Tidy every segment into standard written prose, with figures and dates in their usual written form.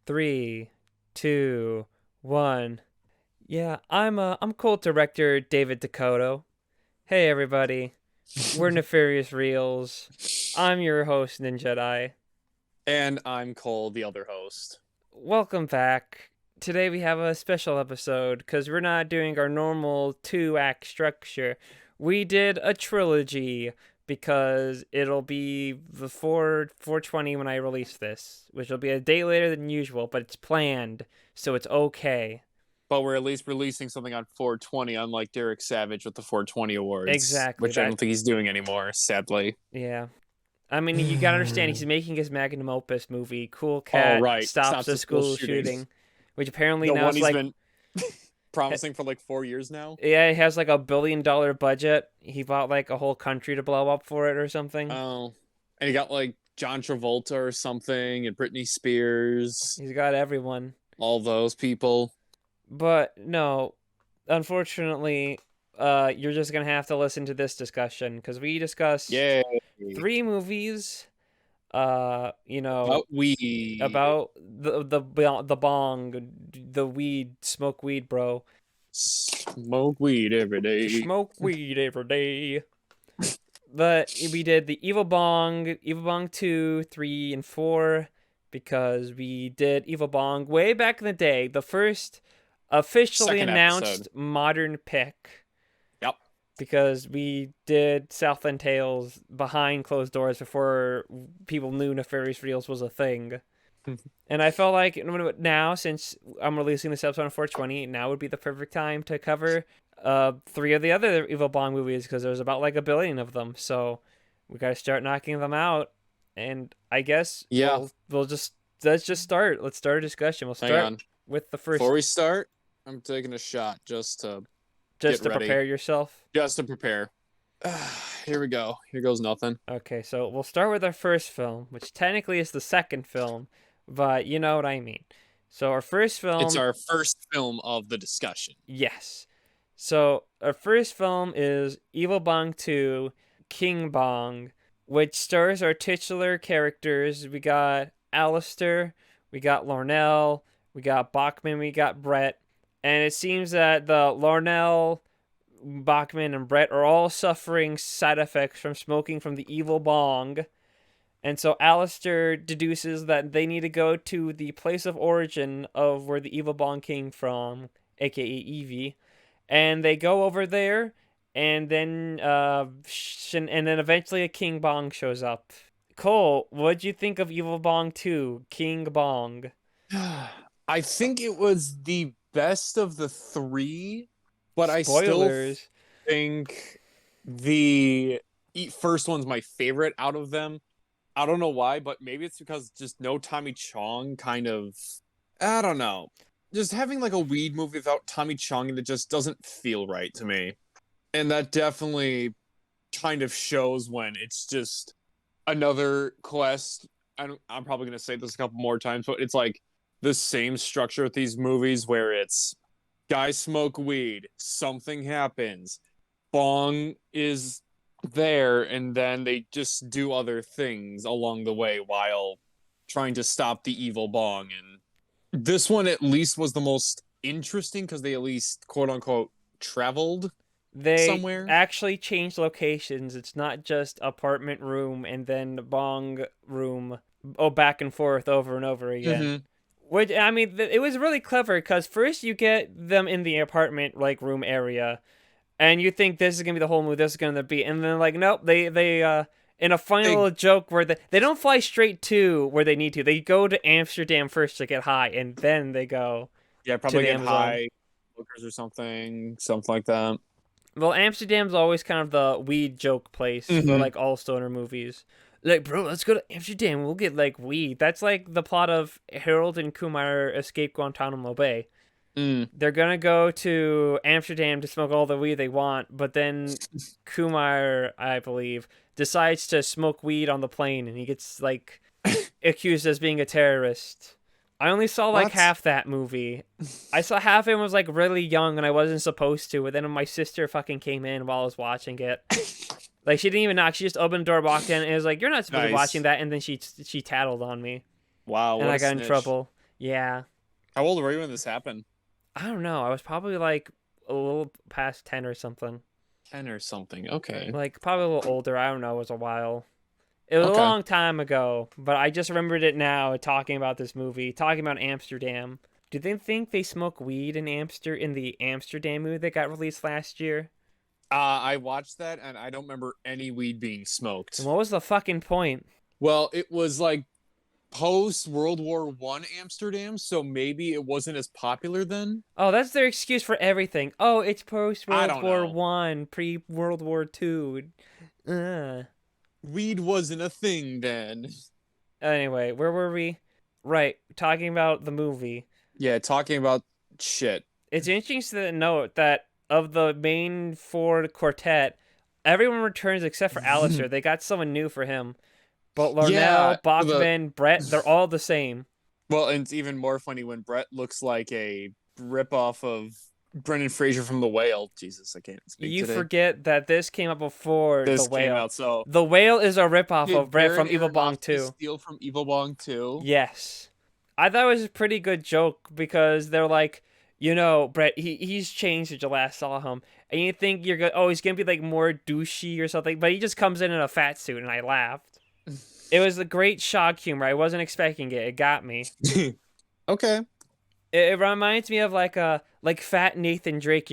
Three, two, one. Yeah, I'm cult director David Dakota. Hey everybody, we're Nefarious Reels. I'm your host Ninjedi. And I'm Cole, the other host. Welcome back. Today we have a special episode because we're not doing our normal 2-act structure. We did a trilogy because it'll be the 420 when I release this, which will be a day later than usual, but it's planned, so it's okay. But we're at least releasing something on 420, unlike Derek Savage with the 420 Awards, Exactly which I that. don't think he's doing anymore, sadly. Yeah. I mean, you gotta understand, he's making his magnum opus movie, Cool Oh, Cat right. Stops Stops a the school School shooting. Shooting, which apparently The now one is he's like, been promising for like 4 years now. yeah, it has like $1 billion budget. He bought like a whole country to blow up for it or something. Oh. And he got like John Travolta or something, and Britney Spears, He's got everyone. all those people. But no, unfortunately, you're just gonna have to listen to this discussion because we discussed Yay. 3 movies. About weed. About the bong, the weed, smoke weed, bro. Smoke weed every day. Smoke weed every day. But we did the Evil Bong 2, 3, and 4 because we did Evil Bong way back in the day. The first officially Second announced episode. modern pick. Yep. Because we did Southland Tales behind closed doors before people knew Nefarious Reels was a thing. And I felt like now, since I'm releasing this episode on 420, now would be the perfect time to cover 3 of the other Evil Bong movies because there's about like 1 billion of them. So we got to start knocking them out. And I guess we'll just let's start. Let's start a discussion. We'll start with the first. Before we start, I'm taking a shot just to prepare yourself. Just to prepare. Here we go. Here goes nothing. Okay, so we'll start with our first film, which technically is the second film, but you know what I mean. So our first film... It's our first film of the discussion. Yes. So our first film is Evil Bong 2, King Bong, which stars our titular characters. We got Alistair, we got Lornell, we got Bachman, we got Brett. And it seems that the Lornell, Bachman, and Brett are all suffering side effects from smoking from the evil bong. And so Alistair deduces that they need to go to the place of origin of where the evil bong came from, aka Evie. And they go over there, and then eventually a King Bong shows up. Cole, what'd you think of Evil Bong 2, King Bong? I think it was the best of the 3, but Spoilers. I still think the first one's my favorite out of them. I don't know why, but maybe it's because just no Tommy Chong kind of... I don't know. Just having like a weed movie without Tommy Chong, and it just doesn't feel right to me. And that definitely kind of shows when it's just another quest. I'm probably going to say this a couple more times, but it's like the same structure with these movies where it's guys smoke weed, something happens, Bong is there, and then they just do other things along the way while trying to stop the evil Bong. And this one at least was the most interesting because they at least quote unquote traveled somewhere. They actually changed locations. It's not just apartment room and then bong room, back and forth over and over again. Mm-hmm. Which, I mean, it was really clever because first you get them in the apartment like room area, and you think this is gonna be the whole movie. This is gonna be, and then like nope, they in a final joke where they don't fly straight to where they need to. They go to Amsterdam first to get high, and then they go. Yeah, probably get Amazon. high, hookers or something like that. Well, Amsterdam's always kind of the weed joke place for like all stoner movies. Like, bro, let's go to Amsterdam. We'll get like weed. That's like the plot of Harold and Kumar Escape Guantanamo Bay. They're gonna go to Amsterdam to smoke all the weed they want, but then Kumar, I believe, decides to smoke weed on the plane, and he gets like accused as being a terrorist. I only saw like half that movie. I saw half it and was like really young, and I wasn't supposed to. But then my sister fucking came in while I was watching it. Like, she didn't even knock. She just opened the door, walked in, and was like, "You're not supposed to be watching that." And then she tattled on me. Wow. And I got in trouble. Yeah. How old were you when this happened? I don't know. I was probably like a little past 10 or something. 10 or something. Okay. Like probably a little older. I don't know. It was a while. It was a Okay. long time ago, but I just remembered it now talking about this movie, talking about Amsterdam. Do they think they smoke weed in the Amsterdam movie that got released last year? I watched that and I don't remember any weed being And smoked. what was the fucking point? Well, it was like post World War I Amsterdam, so maybe it wasn't as popular then. Oh, that's their excuse for everything. Oh, it's post I World don't War know. One, pre World War Two. Weed wasn't a thing then. Anyway, where were we? Right, talking about the movie. Yeah, talking about shit. It's interesting to note that of the main four quartet, everyone returns except for Alistair. They got someone new for him. But Yeah, Larnell, the Bachman, Brett, they're all the same. well, and it's even more funny when Brett looks like a ripoff of Brendan Fraser from The Whale. Jesus, I can't speak You today. forget that this came up before The This came Whale. out, so The Whale is a ripoff of did Brett Darren from Evil Bong Aronofsky 2. steal from Evil Bong too? Yes. I thought it was a pretty good joke because they're like, Brett, he's changed since you last saw him. And you think he's going to be like more douchey or something, but he just comes in a fat suit, and I laughed. It was a great shock humor. I wasn't expecting it. It got me. Okay. It reminds me of like fat Nathan Drake,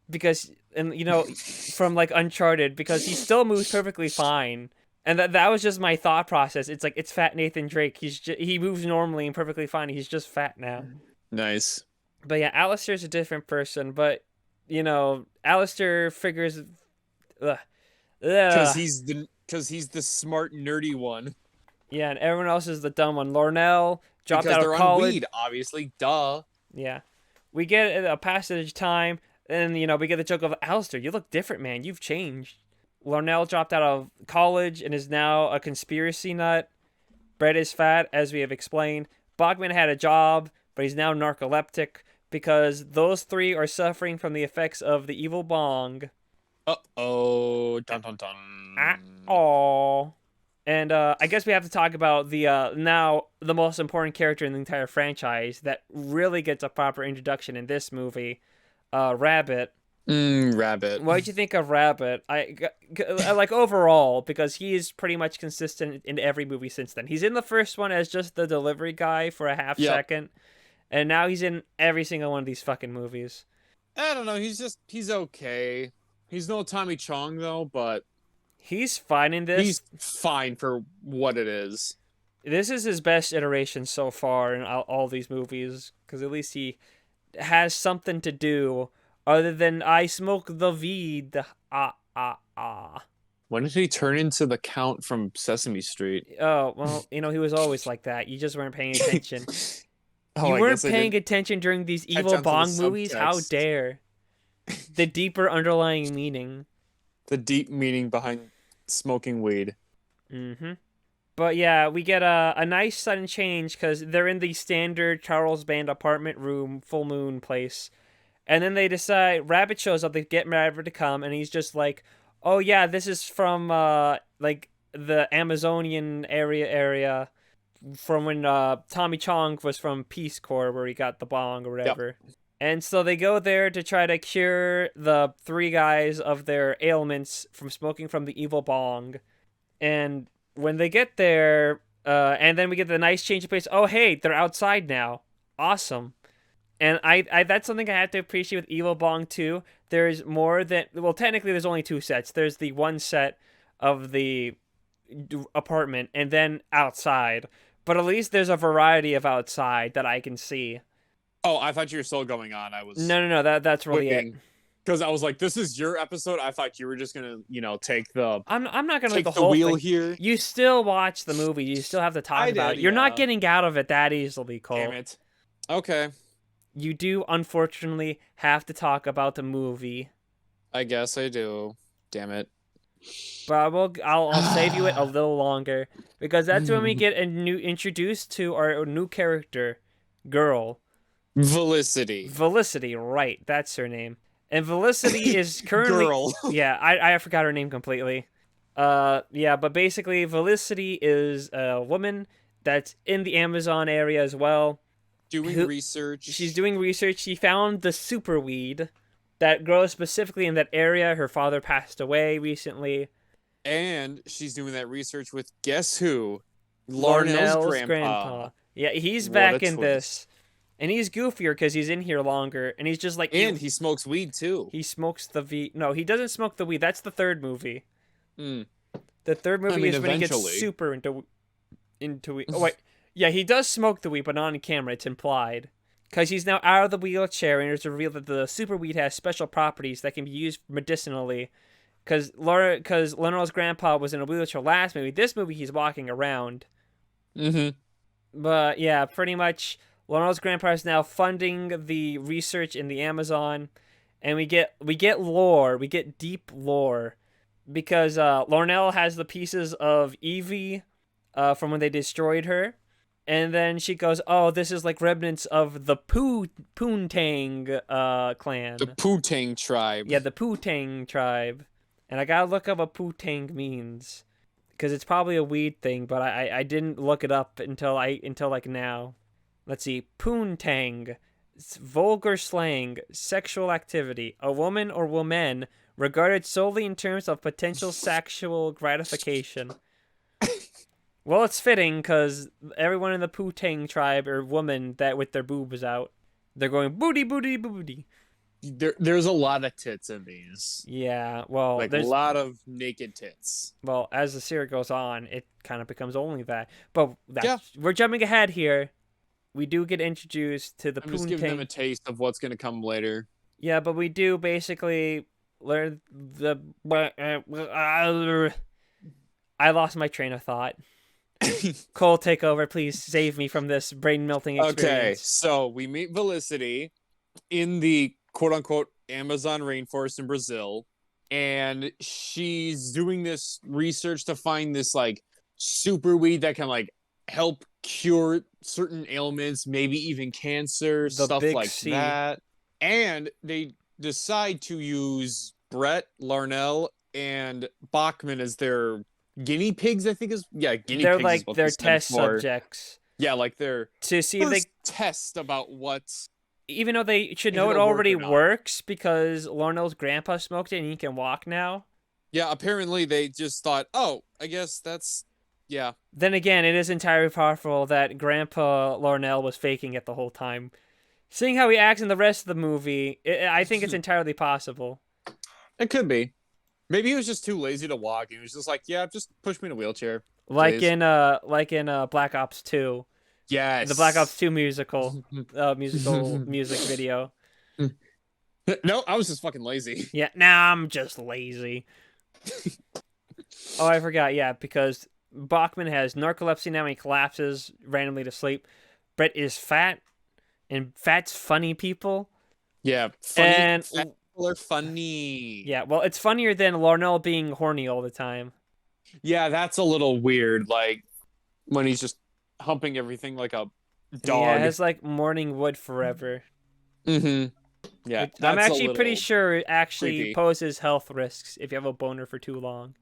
because and from like Uncharted because he still moves perfectly fine. And that was just my thought process. It's like it's fat Nathan Drake. He moves normally and perfectly fine. He's just fat now. Nice. But yeah, Alistair's a different person. But Alistair figures, ugh, Because ugh. he's the smart nerdy one. Yeah, and everyone else is the dumb one. Lornell dropped Because out of they're on college. weed, obviously. Duh. Yeah, we get a passage of time, and we get the joke of Alistair. You look different, man. You've changed. Larnell dropped out of college and is now a conspiracy nut. Brett is fat, as we have explained. Bachman had a job, but he's now narcoleptic because those three are suffering from the effects of the evil bong. Uh-oh. Dun dun Ah, dun. aw. And I guess we have to talk about the now the most important character in the entire franchise that really gets a proper introduction in this movie, Rabbit. Rabbit. What did you think of Rabbit? I like overall because he is pretty much consistent in every movie since then. He's in the first one as just the delivery guy for a half Yep. second, and now he's in every single one of these fucking movies. I don't know. He's okay. He's no Tommy Chong though, but He's fine in this. he's fine for what it is. This is his best iteration so far in all these movies because at least he has something to do other than I smoke the weed. Ah ah ah. When did he turn into the Count from Sesame Street? Oh well, he was always like that. You just weren't paying attention. Oh, You I weren't guess I paying didn't attention during these catch evil on to the Bong movies. How subtext. dare? The deeper underlying meaning. The deep meaning behind smoking weed. Mm-hmm. But yeah, we get a nice sudden change because they're in the standard Charles Band apartment room, full moon place. And then they decide, Rabbit shows up, they get Rabbit to come, and he's just like, oh yeah, this is from, like, the Amazonian area from when, Tommy Chong was from Peace Corps, where he got the bong or Yep. whatever. And so they go there to try to cure the three guys of their ailments from smoking from the evil bong. And when they get there, and then we get the nice change of pace. Oh, hey, they're outside now. Awesome. And I that's something I have to appreciate with Evil Bong 2. There's more than, well, technically there's only two sets. There's the one set of the apartment and then outside. But at least there's a variety of outside that I can see. Oh, I thought you were still going on. I was No. That's really it. waiting because I was like, "This is your episode." I thought you were just gonna, take the I'm not gonna make take the the whole wheel thing. here. You still watch the movie. You still have to talk I about did, it. You're not yeah. getting out of it that easily, Cole. Damn it. Okay, You do unfortunately have to talk about the movie, I guess I do. Damn it. but I'll save you it a little longer because that's when we get introduced to our new character, girl, Felicity. Felicity. Right, that's her name. And Felicity is currently Girl. yeah, I forgot her name completely. Yeah, but basically Felicity is a woman that's in the Amazon area as well. doing who she's research. doing research. She found the super weed that grows specifically in that area. Her father passed away recently. And she's doing that research with guess who? Larnell's Lornell's grandpa. grandpa. Yeah, he's What a back in twist. this. And he's goofier because he's in here longer. And he's just like, And he smokes weed too. he smokes the weed. No, he doesn't smoke the weed. That's the third movie. Mm. The third I movie mean, is when he gets eventually. super into weed. Oh, wait. Yeah, he does smoke the weed, but not on camera. It's implied. Because he's now out of the wheelchair, and it's revealed that the super weed has special properties that can be used medicinally. Because Lornell's grandpa was in a wheelchair last movie. This movie, he's walking around. Mm-hmm. But yeah, pretty much, Lornell's grandpa is now funding the research in the Amazon, and we get lore. We get deep lore because Lornell has the pieces of Evie from when they destroyed her. And then she goes, "Oh, this is like remnants of the Poontang clan." The Putang tribe. Yeah, the Poontang tribe. And I gotta look up what Poontang means, because it's probably a weed thing, but I didn't look it up until like now. Let's see, Poontang, it's vulgar slang, sexual activity, a woman or women regarded solely in terms of potential sexual gratification. Well, it's fitting because everyone in the Poontang tribe are women that with their boobs out. They're going booty, booty, booty. There's a lot of tits in these. Yeah, well, Like a there's lot of naked tits. well, as the series goes on, it kind of becomes only that. But Yeah. we're jumping ahead here. We do get introduced to the I'm just giving them a Poontang. taste of what's going to come later. Yeah, but we do basically learn the. I lost my train of thought. Cole, take over, please. Save me from this brain melting experience. Okay, so we meet Felicity in the quote-unquote Amazon rainforest in Brazil, and she's doing this research to find this like super weed that can like help cure certain ailments, maybe even cancer, The stuff big like C. that. And they decide to use Brett, Larnell, and Bachman as their guinea pigs. I think is guinea They're pigs. like Is what their they stand test for. subjects Yeah, like their to see if they. first test about what. Even though they should if know it it'll work already or not. works because Lornell's grandpa smoked it and he can walk now. Yeah, apparently they just thought, oh, I guess that's yeah. Then again, it is entirely possible that Grandpa Larnell was faking it the whole time. Seeing how he acts in the rest of the movie, I think it's entirely possible. It could be. Maybe he was just too lazy to walk. He was just like, yeah, just push me in a wheelchair. Like please. in Black Ops 2, Yes. the Black Ops 2 musical music video. No, I was just fucking lazy. Yeah, nah, I'm just lazy. Oh, I forgot. Yeah, because Bachman has narcolepsy now and he collapses randomly to sleep. Brett is fat, and fat's funny people. Yeah, funny. And Fat people are funny. yeah, well, it's funnier than Larnell being horny all the time. Yeah, that's a little weird. Like when he's just humping everything like a dog. Yeah, it has like morning wood forever. Mm-hmm. Yeah, I'm that's a actually pretty little sure it actually creepy. poses health risks if you have a boner for too long.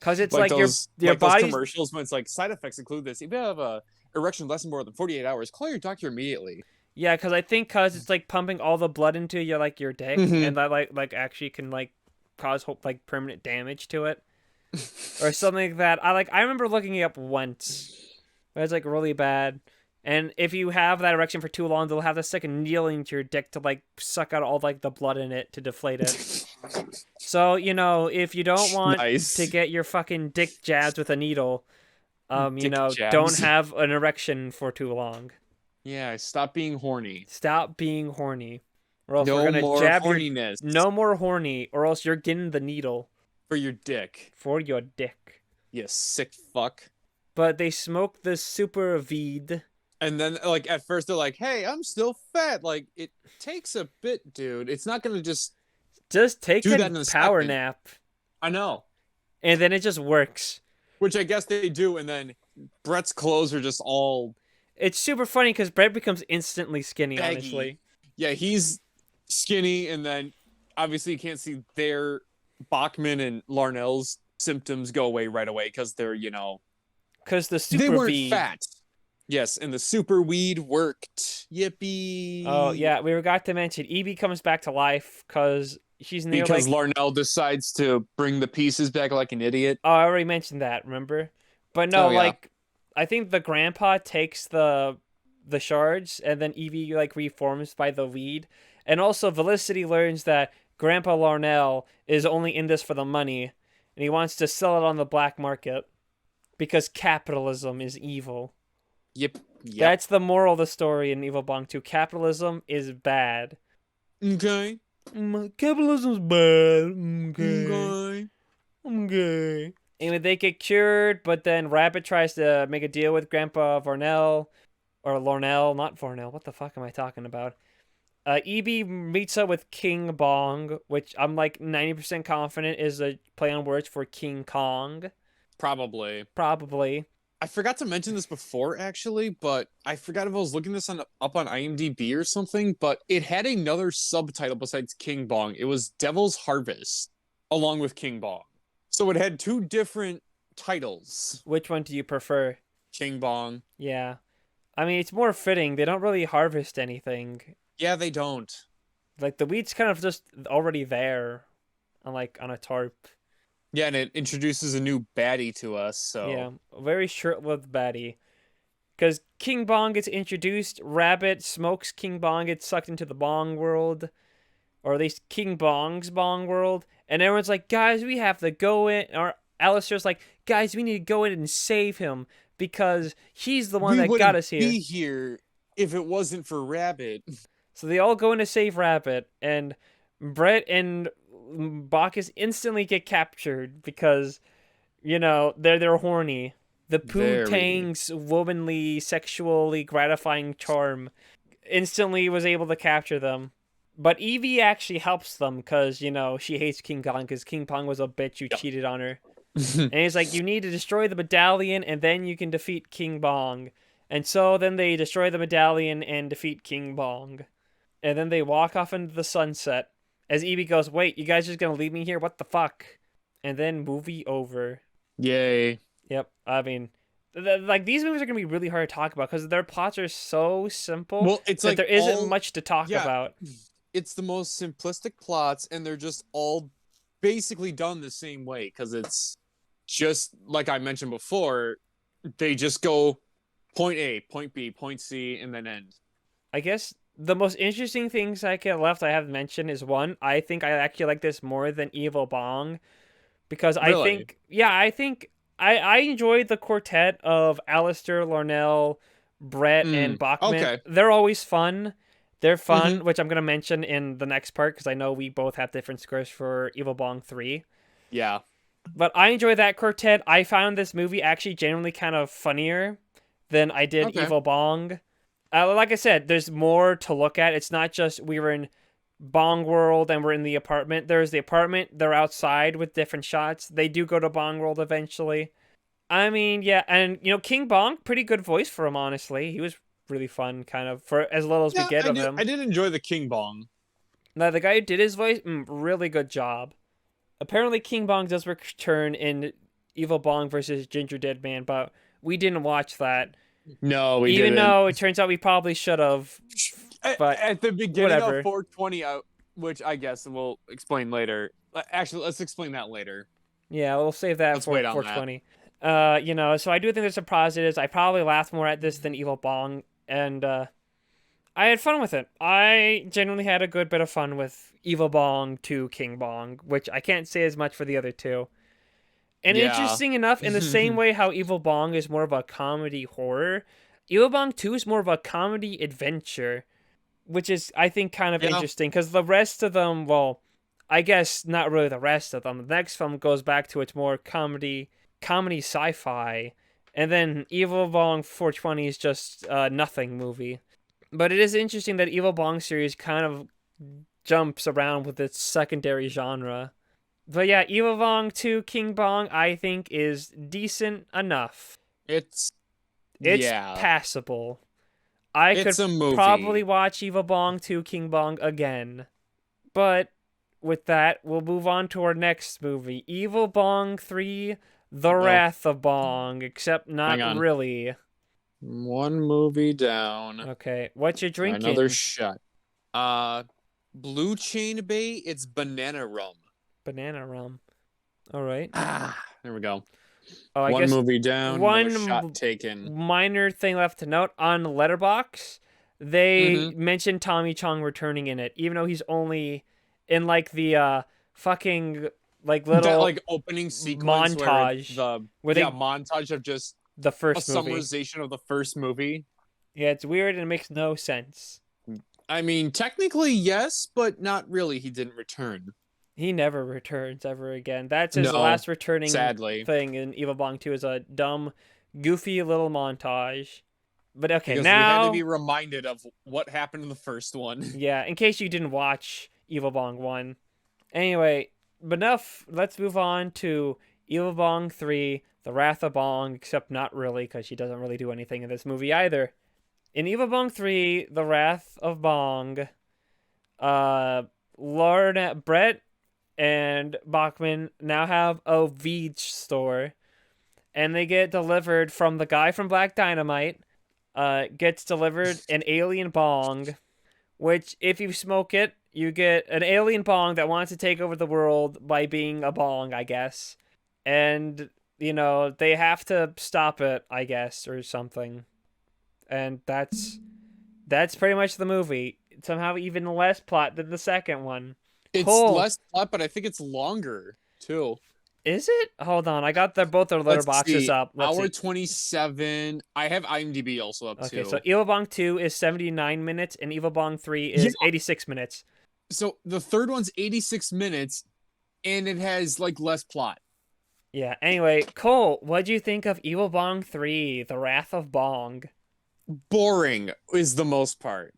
Because it's like like those, your like those body's commercials when it's like side effects include this. If you have a erection less than more than 48 hours, call your doctor immediately. yeah, because I think because it's like pumping all the blood into your dick, Mhm. and that like actually can like cause like permanent damage to it or something like that. I remember looking it up once. But it's like really bad. And if you have that erection for too long, they'll have to stick a needle into your dick to like suck out all like the blood in it to deflate it. So, if you don't want Nice. to get your fucking dick jabbed with a needle, Dick don't jabs. have an erection for too long. Yeah, stop being horny. Stop being horny. Or else No we're gonna more jab horniness. no more horny, or else you're getting the needle For your dick. for your dick. You sick fuck. But they smoke the super weed. And then, like, at first they're like, hey, I'm still fat. Like, it takes a bit, dude. It's not going to just. Just take Do a that in a power second. nap. I know. And then it just works. Which I guess they do. And then Brett's clothes are just all It's super funny because Brett becomes instantly skinny, baggy. honestly. Yeah, he's skinny. And then, obviously, you can't see their Bachman and Larnell's symptoms go away right away because they're, Because the they super weren't V. fat. Yes, and the super weed worked. Oh Yippee! yeah, we forgot to mention Evie comes back to life because she's near Because like. Larnell decides to bring the pieces back like an idiot. Oh, I already mentioned that. Remember? But no, Oh yeah. like I think the grandpa takes the shards and then Evie like reforms by the weed, and also Felicity learns that Grandpa Larnell is only in this for the money, and he wants to sell it on the black market because capitalism is evil. Yep. Yep. That's the moral of the story in Evil Bong 2. Capitalism is bad. Okay. Capitalism's bad. Okay. Okay. Okay. Anyway, they get cured, but then Rabbit tries to make a deal with Grandpa Varnell. Or Lornell, not Varnell. What the fuck am I talking about? EB meets up with King Bong, which I'm like 90% confident is a play on words for King Kong. Probably. Probably. I forgot to mention this before, actually, but I forgot if I was looking this up on IMDb or something. But it had another subtitle besides King Bong. It was Devil's Harvest, along with King Bong. So it had two different titles. Which one do you prefer? King Bong. Yeah. I mean, it's more fitting. They don't really harvest anything. Yeah, they don't. Like, the wheat's kind of just already there on a tarp. Yeah, and it introduces a new baddie to us. Yeah, So a very short-lived baddie. Because King Bong gets introduced, Rabbit smokes King Bong, gets sucked into the Bong world, or at least King Bong's Bong world, and everyone's like, guys, we have to go in, or Alistair's like, guys, we need to go in and save him, because he's the one we that got wouldn't us here. be here if it wasn't for Rabbit. So they all go in to save Rabbit, and Brett and Bacchus instantly get captured because, they're horny. The Pooh Very. Tang's womanly, sexually gratifying charm instantly was able to capture them. But Evie actually helps them because, she hates King Kong because King Kong was a bitch who Yep. cheated on her. And he's like, you need to destroy the medallion and then you can defeat King Bong. And so then they destroy the medallion and defeat King Bong. And then they walk off into the sunset. As Evie goes, wait, you guys just gonna leave me here? What the fuck? And then movie over. Yay. Yep. I mean, like these movies are gonna be really hard to talk about because their plots are so simple Well, it's that like there isn't much to talk yeah, about. it's the most simplistic plots, and they're just all basically done the same way because it's just like I mentioned before. They just go point A, point B, point C, and then end. I guess the most interesting things I have mentioned is one. I think I actually like this more than Evil Bong because Really? I think I enjoyed the quartet of Alistair, Larnell, Brett, and Bachman. Okay. They're always fun. They're Mm-hmm. fun, which I'm gonna mention in the next part because I know we both have different scores for Evil Bong 3. Yeah. But I enjoy that quartet. I found this movie actually genuinely kind of funnier than I did Okay. Evil Bong. Like I said, there's more to look at. It's not just we were in Bong World and we're in the apartment. There's the apartment. They're outside with different shots. They do go to Bong World eventually. I mean, yeah, and King Bong, pretty good voice for him. Honestly, he was really fun, kind of for as little as we Yeah, get I of do. him. I did enjoy the King Bong. Now the guy who did his voice, really good job. Apparently, King Bong does return in Evil Bong versus Ginger Dead Man, but we didn't watch that. No, we Even didn't. though it turns out we probably should have, but At the beginning of whatever. 420, which I guess we'll explain later. Actually, let's explain that later. Yeah, we'll save that Let's for wait on that. 420. So I do think there's some positives. I probably laughed more at this than Evil Bong, and I had fun with it. I genuinely had a good bit of fun with Evil Bong to King Bong, which I can't say as much for the other two. And Yeah. interesting enough, in the same way how Evil Bong is more of a comedy horror, Evil Bong 2 is more of a comedy adventure, which is, I think, kind of Yeah. interesting because the rest of them, well, I guess not really the rest of them. The next film goes back to its more comedy sci-fi, and then Evil Bong 420 is just a nothing movie. But it is interesting that Evil Bong series kind of jumps around with its secondary genre. But yeah, Evil Bong 2 King Bong, I think, is decent enough. It's It's yeah. passable. I It's could a probably movie. watch Evil Bong 2 King Bong again. But with that, we'll move on to our next movie Evil Bong 3 The Oh, Wrath of Bong, except not hang on. really. One movie down. Okay, what you Another drinking? shot. Uh, Blue Chain Bay. It's banana rum. Banana rum. All right. There we go. Oh, I One guess movie down. Another shot one taken. minor thing left to note on Letterbox. They Mm-hmm. mentioned Tommy Chong returning in it, even though he's only in like the fucking like That little like opening sequence where it's montage the where they montage of just the a first movie. summarization of the first movie. Yeah, it's weird and it makes no sense. I mean, technically yes, but not really. He didn't return. He never returns ever again. That's his No, last returning sadly, thing in Evil Bong 2 is a dumb, goofy little montage. But okay, because we had to be now, reminded of what happened in the first one. yeah, in case you didn't watch Evil Bong 1. Anyway, but enough. Let's move on to Evil Bong 3, The Wrath of Bong, except not really, because she doesn't really do anything in this movie either. In Evil Bong 3, The Wrath of Bong, uh, Brett and Bachman now have a VVeed store, and they get delivered from the guy from Black Dynamite. Gets delivered an alien bong, which if you smoke it, you get an alien bong that wants to take over the world by being a bong, I guess. And they have to stop it, I guess, or something. And that's pretty much the movie. Somehow even less plot than the second one. It's Cole, less plot, but I think it's longer too. is it? Hold on, I got both their Let's letterboxes see. up. Let's Hour see. 27. I have IMDb also up Okay, so too. Evil Bong 2 is 79 minutes and Evil Bong 3 Yeah. is 86 minutes. So the third one's 86 minutes and it has like less plot. Yeah, anyway, Cole, what do you think of Evil Bong 3, The Wrath of Bong? Boring is the most part.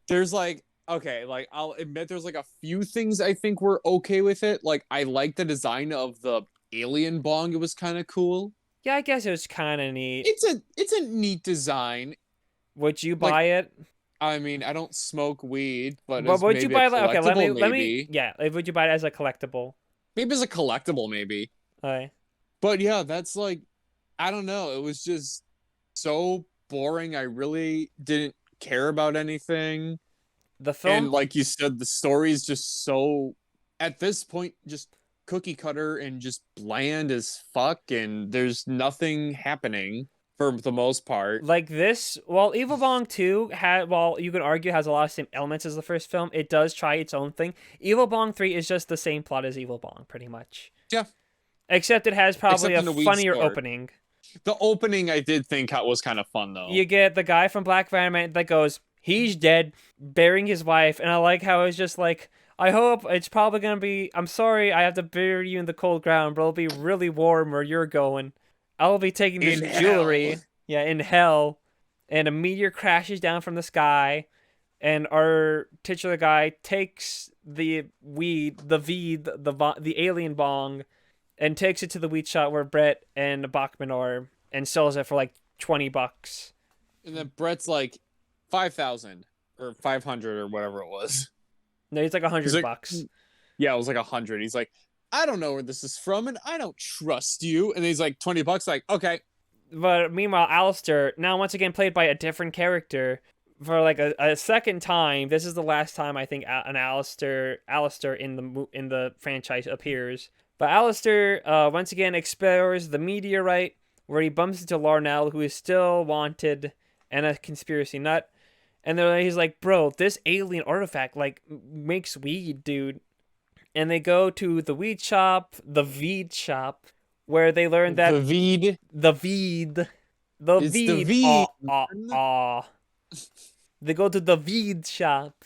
There's like, okay, like I'll admit there's like a few things I think were okay with it. Like I like the design of the alien bong. It was kind of cool. Yeah, I guess it was kind of neat. It's a neat design. Would you Like buy it? I mean, I don't smoke weed, but But as would you maybe a buy it? Okay, collectible, let me, maybe. yeah, would you buy it as a collectible? Maybe as a collectible, maybe. Okay. But yeah, that's like, I don't know. It was just so boring. I really didn't care about anything. The And film, like you said, the story is just so, at this point, just cookie cutter and just bland as fuck. And there's nothing happening for the most part. like this, while Evil Bong 2 while you can argue has a lot of same elements as the first film, it does try its own thing. Evil Bong 3 is just the same plot as Evil Bong, pretty much. Yeah. Except it has probably Except a in the weed funnier store. opening. The opening I did think was kind of fun though. You get the guy from Black Dynamite that goes, he's dead, burying his wife, and I like how it's just like, I hope it's probably gonna be. I'm sorry, I have to bury you in the cold ground, but it'll be really warm where you're going. I'll be taking this In hell. jewelry, yeah, in hell, and a meteor crashes down from the sky, and our titular guy takes the weed, the VVeed, the alien bong, and takes it to the weed shop where Brett and Bachman are, and sells it for like $20. And then Brett's like 5,000 or 500 or whatever it was. No, it's like a He's hundred like, bucks. yeah, it was like 100. He's like, I don't know where this is from and I don't trust you. And he's like, $20. Like, okay. But meanwhile, Alistair, now once again played by a different character, for like a second time. This is the last time I think an Alistair in the franchise appears. But Alistair once again explores the meteorite where he bumps into Larnell, who is still wanted and a conspiracy nut. And then he's like, "Bro, this alien artifact like makes weed, dude." And they go to the weed shop, the VVeed shop, where they learn that VVeed. the VVeed, the It's the VVeed, V. They go to the VVeed shop.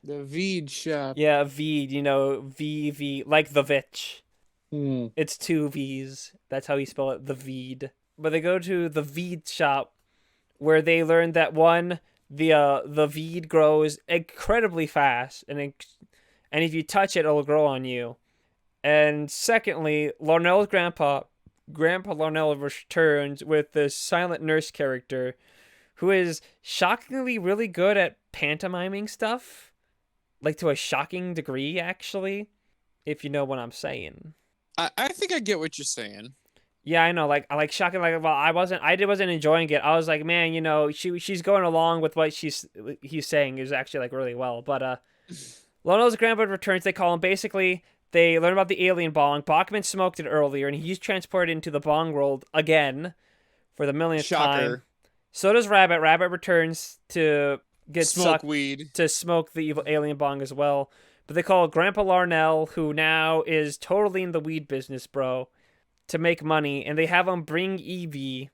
The Veed shop. Yeah, VVeed, VV, like the Vitch. Hmm. It's two V's. That's how you spell it, the VVeed. But they go to the VVeed shop, where they learn that one, the VVeed grows incredibly fast, and if you touch it, it'll grow on you. And secondly, Larnell's Grandpa Larnell returns with this silent nurse character who is shockingly really good at pantomiming stuff. Like to a shocking degree, actually, if you know what I'm saying. I think I get what you're saying. Yeah, I know. Like shocking. Like, well, I wasn't enjoying it. I was like, man, she's going along with what he's saying is actually like really well. But Lono's grandpa returns. They call him. Basically, they learn about the alien bong. Bachman smoked it earlier, and he's transported into the bong world again for the millionth time. Shocker. So does Rabbit. Rabbit returns to get Smoke sucked weed. to smoke the evil alien bong as well. But they call Grandpa Larnell, who now is totally in the weed business, bro, to make money, and they have him bring Evie,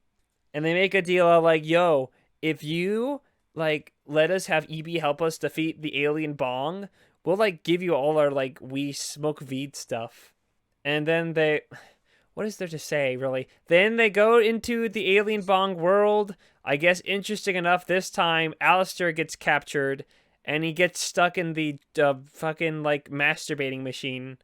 and they make a deal of like, yo, if you like let us have Evie help us defeat the alien bong, we'll like give you all our like we smoke weed stuff. And then they, what is there to say really? Then they go into the alien bong world. I guess interesting enough, this time Alistair gets captured and he gets stuck in the fucking like masturbating machine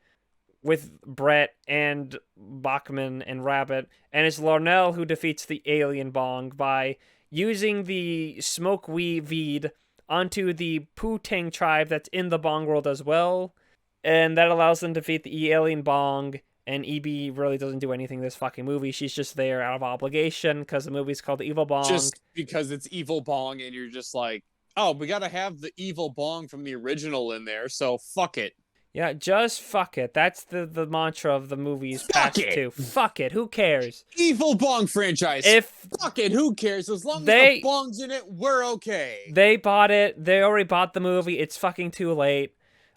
with Brett and Bachman and Rabbit, and it's Larnell who defeats the alien bong by using the smoke weed onto the Poo-Tang tribe that's in the bong world as well, and that allows them to defeat the alien bong. And EB really doesn't do anything in this fucking movie. She's just there out of obligation because the movie's called The Evil Bong. Just because it's evil bong, and you're just like, oh, we gotta have the evil bong from the original in there, so fuck it. Yeah, just fuck it. That's the mantra of the movies Fuck past it. two. Fuck it. Who cares? Evil bong franchise. If Fuck it. Who cares? As long as they the bong's in it, we're okay. they bought it, they already bought the movie. It's fucking too late.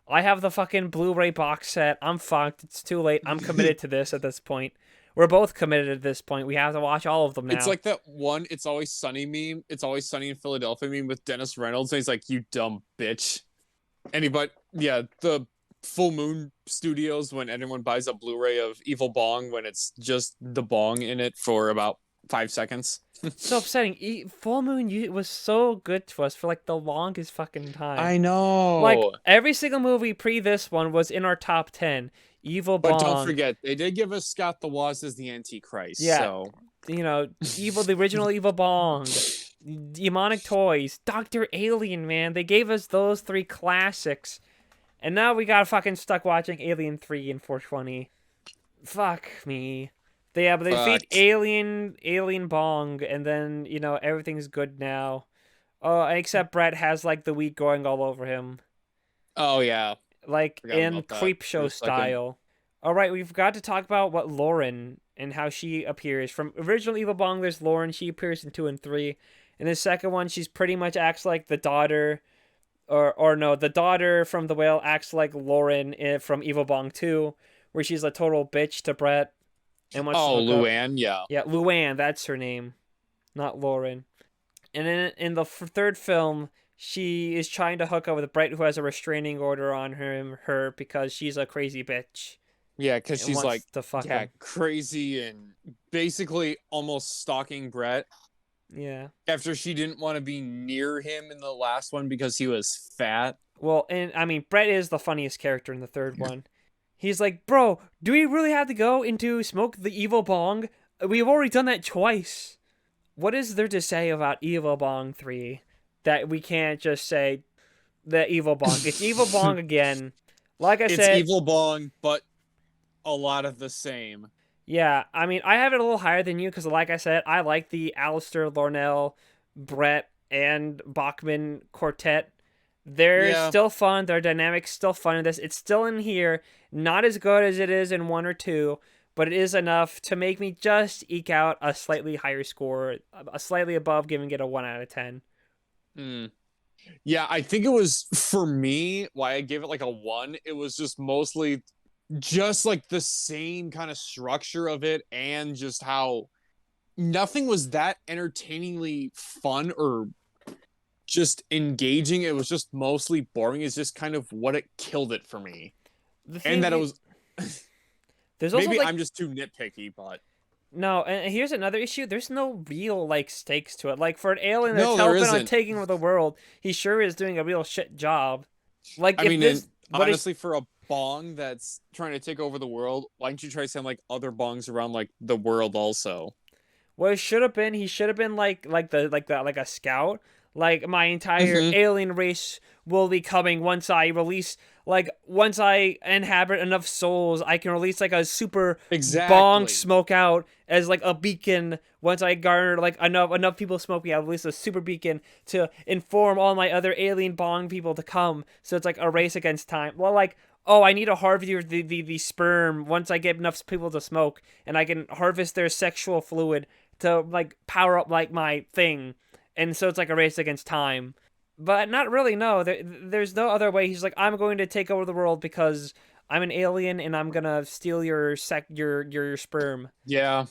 I have the fucking Blu-ray box set. I'm fucked. It's too late. I'm committed to this at this point. We're both committed at this point. We have to watch all of them now. It's like that one It's Always Sunny meme. It's Always Sunny in Philadelphia meme with Dennis Reynolds. And he's like, you dumb bitch. Yeah, the Full Moon Studios, when anyone buys a Blu-ray of Evil Bong, when it's just the bong in it for about 5 seconds. so upsetting. Full Moon was so good to us for like the longest fucking time. I know. Like every single movie pre this one was in our top 10. Evil Bong. But don't forget, they did give us Scott the Woz as the Antichrist. Yeah. So the original Evil Bong, Demonic Toys, Dr. Alien, man. They gave us those three classics. And now we got fucking stuck watching Alien 3 and 420. Fuck me. They defeat Alien Bong, and then, everything's good now. Oh, except Brett has, like, the weed going all over him. Oh, yeah. Like, in Creepshow style. Alright, we've got to talk about what Lauren and how she appears. From original Evil Bong, there's Lauren. She appears in 2 and 3. In the second one, she's pretty much acts like the daughter... Or no, the daughter from The Whale acts like Lauren from Evil Bong 2, where she's a total bitch to Brett. And Luann, yeah. Yeah, Luann, that's her name. Not Lauren. And then in the third film, she is trying to hook up with Brett, who has a restraining order on her because she's a crazy bitch. Yeah, because she's like, him. crazy and basically almost stalking Brett. Yeah. After she didn't want to be near him in the last one because he was fat. Well, and I mean, Brett is the funniest character in the third one. He's like, bro, do we really have to go into smoke the Evil Bong? We've already done that twice. What is there to say about Evil Bong 3 that we can't just say the Evil Bong? It's Evil Bong again. Like I said... It's Evil Bong, but a lot of the same. Yeah, I mean, I have it a little higher than you because, like I said, I like the Alistair, Larnell, Brett, and Bachman quartet. They're still fun. Their dynamics still fun in this. It's still in here. Not as good as it is in 1 or 2, but it is enough to make me just eke out a slightly higher score, a slightly above giving it a 1 out of 10. Yeah, I think it was, for me, why I gave it like a 1, it was just mostly... just like the same kind of structure of it, and just how nothing was that entertainingly fun or just engaging. It was just mostly boring. It's just kind of what it killed it for me. And that it was there's also maybe I'm just too nitpicky, but no, and here's another issue. There's no real like stakes to it. Like for an alien that's there helping on isn't. taking over the world, he sure is doing a real shit job. Like I mean, honestly, for a bong that's trying to take over the world, why don't you try some like other bongs around like the world also? Well, it should have been. He should have been like a scout, Like my entire Hmm. alien race will be coming once I release, like once I inhabit enough souls, I can release like a super bong Exactly. smoke out as like a beacon. Once I garner like enough people smoke me, I'll release a super beacon to inform all my other alien bong people to come. So it's like a race against time. Well, like, oh, I need to harvest the sperm once I get enough people to smoke, and I can harvest their sexual fluid to like power up like my thing, and so it's like a race against time. But not really. No, there's no other way. He's like, I'm going to take over the world because I'm an alien and I'm gonna steal your sperm. Yeah.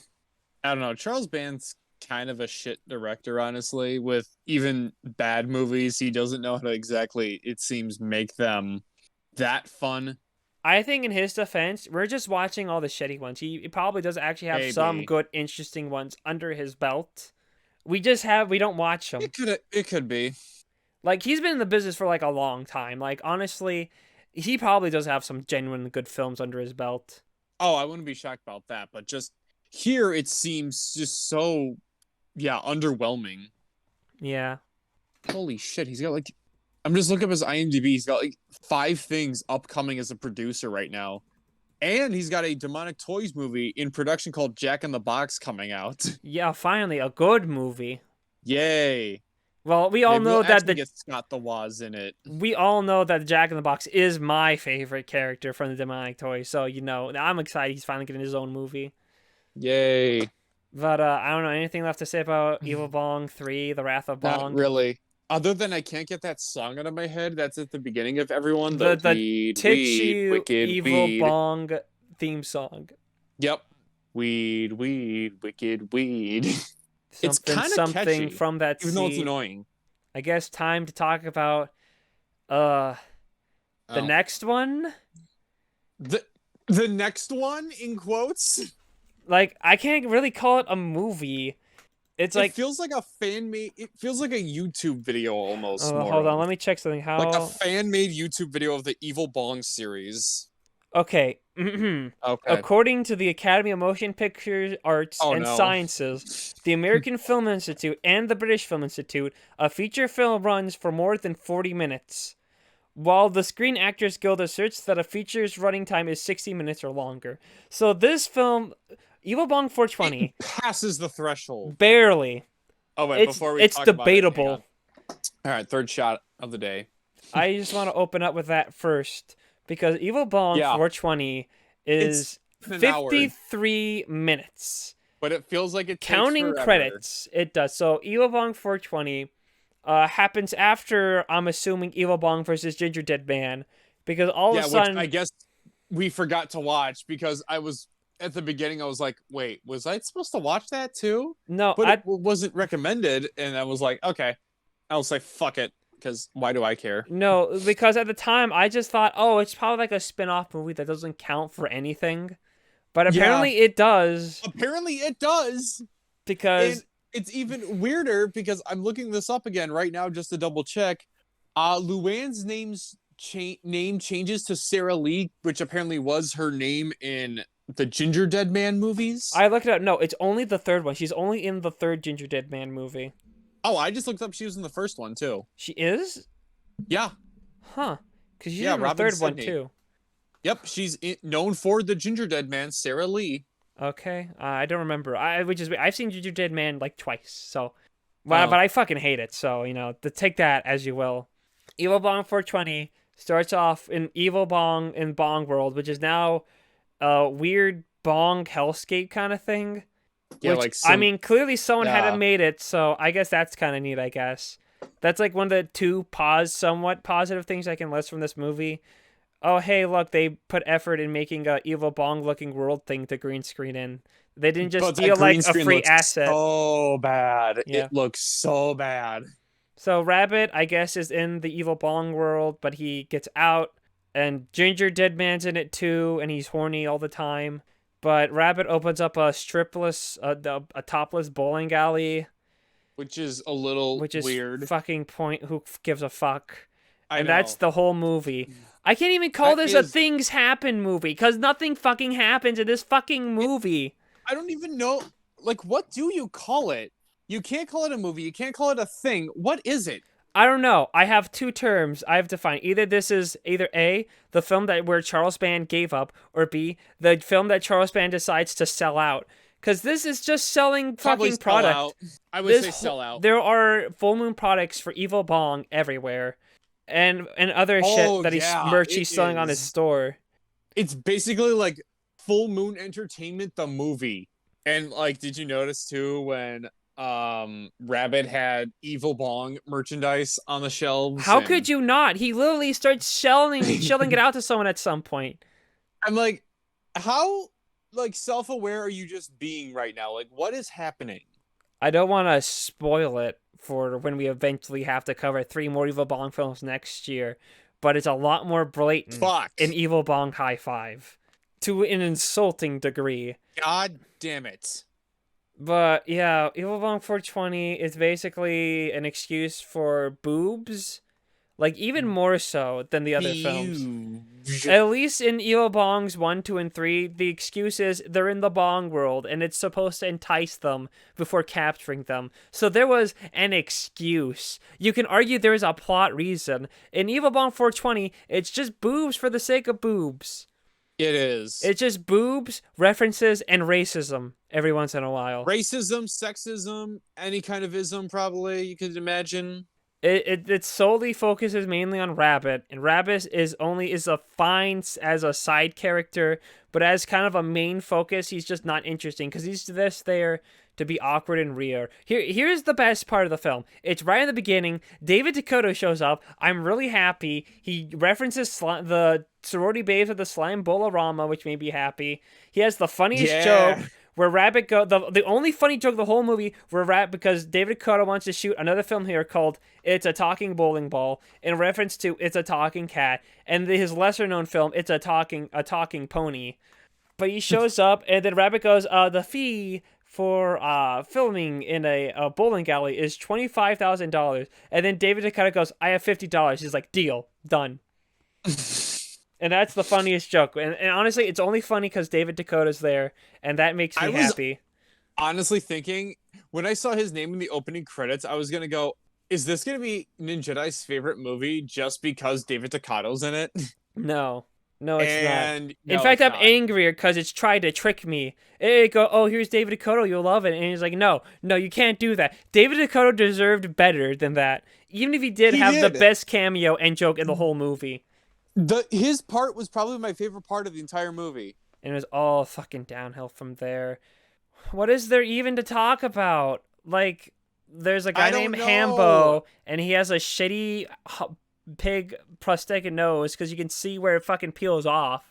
I don't know. Charles Band's kind of a shit director, honestly. With even bad movies, he doesn't know how to exactly, it seems, make them that fun. I think in his defense, we're just watching all the shitty ones. He probably does actually have some Maybe. good, interesting ones under his belt. We don't watch them. It could be. Like he's been in the business for like a long time. Like honestly, he probably does have some genuine good films under his belt. Oh, I wouldn't be shocked about that, but just here it seems just so, yeah, underwhelming. Yeah. Holy shit, he's got like, I'm just looking up his IMDb. He's got like 5 things upcoming as a producer right now. And he's got a Demonic Toys movie in production called Jack in the Box coming out. Yeah, finally a good movie. Yay. Well, we all Maybe know we'll that actually the get Scott the Woz in it. we all know that Jack in the Box is my favorite character from the Demonic Toys. So, I'm excited he's finally getting his own movie. Yay. But I don't know anything left to say about Evil Bong 3, The Wrath of Not Bong. really. Other than I can't get that song out of my head. That's at the beginning of everyone. The The the weed, weed, titchy wicked Evil weed. Bong theme song. Yep. Weed, weed, wicked weed. It's Something kind of something catchy, from that even though it's seed. annoying. I guess time to talk about uh the Oh. next one. The the next one in quotes. Like I can't really call it a movie. It's It like, feels like a fan made. It feels like a YouTube video almost more hold on, of let me check something. like a How fan made YouTube video of the Evil Bong series. Okay. Okay. According to the Academy of Motion Picture Arts Oh and no. Sciences, the American Film Institute, and the British Film Institute, a feature film runs for more than 40 minutes, while the Screen Actors Guild asserts that a feature's running time is 60 minutes or longer. So this film, Evil Bong It 420, passes the threshold. barely. Oh wait, It's before we it's talk about it, hang on. debatable. All right, third shot of the day. I just want to open up with that first because Evil Bong Yeah, 420 it's is an hour, 53 minutes. but it feels like it takes Counting forever. credits, it does. So Evil Bong 420 happens after, I'm assuming, Evil Bong versus Ginger Dead Man, because all of Yeah, a which sudden, I guess we forgot to watch because I was at the beginning. I was like, "Wait, was I supposed to watch that too?" no, But it wasn't recommended, and I was like, "Okay." I was like, "Fuck it," because why do I care? because at the time I just thought, oh, it's probably like a spin-off movie that doesn't count for anything, but Yeah, apparently it does apparently it does. And because it's even weirder because I'm looking this up again right now just to double check. Luann's name changes to Sarah Lee, which apparently was her name in the Ginger Dead Man movies. I looked it up. No, it's only the third one. She's only in the third Ginger Dead Man movie. Oh, I just looked up she was in the first one too. She is? Yeah, Huh. Because she's yeah, in the Robin third one Sidney. too. Yep, she's known for the Ginger Dead Man, Sarah Lee. Okay, I don't remember. I've seen Ginger Dead Man like twice, so Oh, but I fucking hate it. So take that as you will. Evil Bong 420 starts off in Evil Bong in Bong World, which is now a weird Bong hellscape kind of thing. yeah, Which like I some, mean, clearly someone had yeah. made it, so I guess that's kind of neat. I guess that's like one of the two somewhat positive things I can list from this movie. Oh, hey, look, they put effort in making a Evil Bong looking world thing to green screen in. They didn't just But that steal like green a screen free looks asset. so bad. Yeah. It looks so bad. So Rabbit, I guess, is in the Evil Bong world, but he gets out, and Ginger Dead Man's in it too, and he's horny all the time. But Rabbit opens up a a topless bowling alley, Which is a little which is weird. fucking point. Who gives a fuck? I And know. that's the whole movie. I can't even call That this a is, things happen movie because nothing fucking happens in this fucking movie. I don't even know, like, what do you call it? You can't call it a movie. You can't call it a thing. What is it? I don't know. I have two terms I have defined. Either this is either A, the film that where Charles Band gave up, or B, the film that Charles Band decides to sell out. Because this is just selling Probably fucking sell out. product. I would say sell out. There are full moon products for Evil Bong everywhere, and other shit Oh that yeah, merch it he's selling on his is. store. It's basically like Full Moon Entertainment the movie. And like, did you notice too when Rabbit had Evil Bong merchandise on the shelves? How And could you not? He literally starts shelling it out to someone at some point. I'm like, how like self-aware are you just being right now? Like, what is happening? I don't want to spoil it for when we eventually have to cover 3 more Evil Bong films next year, but it's a lot more blatant Fuck. in Evil Bong High Five to an insulting degree. God damn it. But yeah, Evil Bong 420 is basically an excuse for boobs, like even more so than the other films. At least in Evil Bongs 1, 2, and 3, the excuse is they're in the Bong world and it's supposed to entice them before capturing them. So there was an excuse. You can argue there is a plot reason. In Evil Bong 420, it's just boobs for the sake of boobs. It is. It's just boobs, references, and racism every once in a while. Racism, sexism, any kind of ism, probably, you could imagine. It solely focuses mainly on Rabbit, and Rabbit is a fine as a side character, but as kind of a main focus, he's just not interesting because he's just there to be awkward and weird. Here's the best part of the film. It's right in the beginning. David Dakota shows up. I'm really happy. He references the sorority babes of the Slime Bolorama, which made me happy. He has the funniest joke where Rabbit the only funny joke of the whole movie where Rabbit, because David Dakota wants to shoot another film here called It's a Talking Bowling Ball in reference to It's a Talking Cat, and his lesser known film It's a Talking Pony. But he shows up and then Rabbit goes, the fee for filming in a bowling alley is $25,000, and then David Dakota goes, I have $50. He's like, deal, done. And that's the funniest joke. And honestly, it's only funny because David Dakota's there, and that makes me happy. Honestly thinking, when I saw his name in the opening credits, I was going to go, is this going to be Ninja Jedi's favorite movie just because David Dakota's in it? No, it's not. No, in fact, I'm angrier because it's tried to trick me. It go, oh, here's David Dakota, you'll love it. And he's like, no, you can't do that. David Dakota deserved better than that. Even if he did the best cameo and joke in the whole movie. His part was probably my favorite part of the entire movie. And it was all fucking downhill from there. What is there even to talk about? Like, there's a guy named Hambo, and he has a shitty pig prosthetic nose because you can see where it fucking peels off.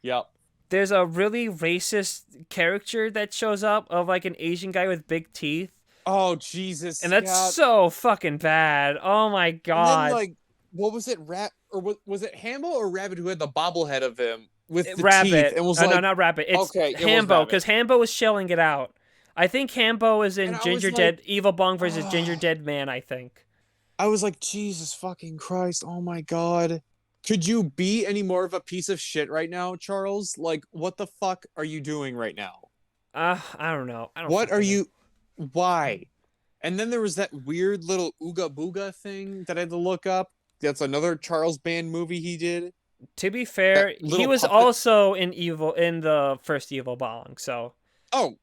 Yep. There's a really racist character that shows up of like an Asian guy with big teeth. Oh, Jesus. And that's so fucking bad. Oh my God. And then, like, what was it, was it Hambo or Rabbit who had the bobblehead of him with the Rabbit. teeth? And was no, not Rabbit. It's Hambo, because Hambo was shelling it out. I think Hambo is in Evil Bong versus Ginger Dead Man, I think. I was like, Jesus fucking Christ, oh my God. Could you be any more of a piece of shit right now, Charles? Like, what the fuck are you doing right now? I don't know. Why? And then there was that weird little Ooga Booga thing that I had to look up. That's another Charles Band movie he did. To be fair, he was also in the first Evil Bong, so. Oh.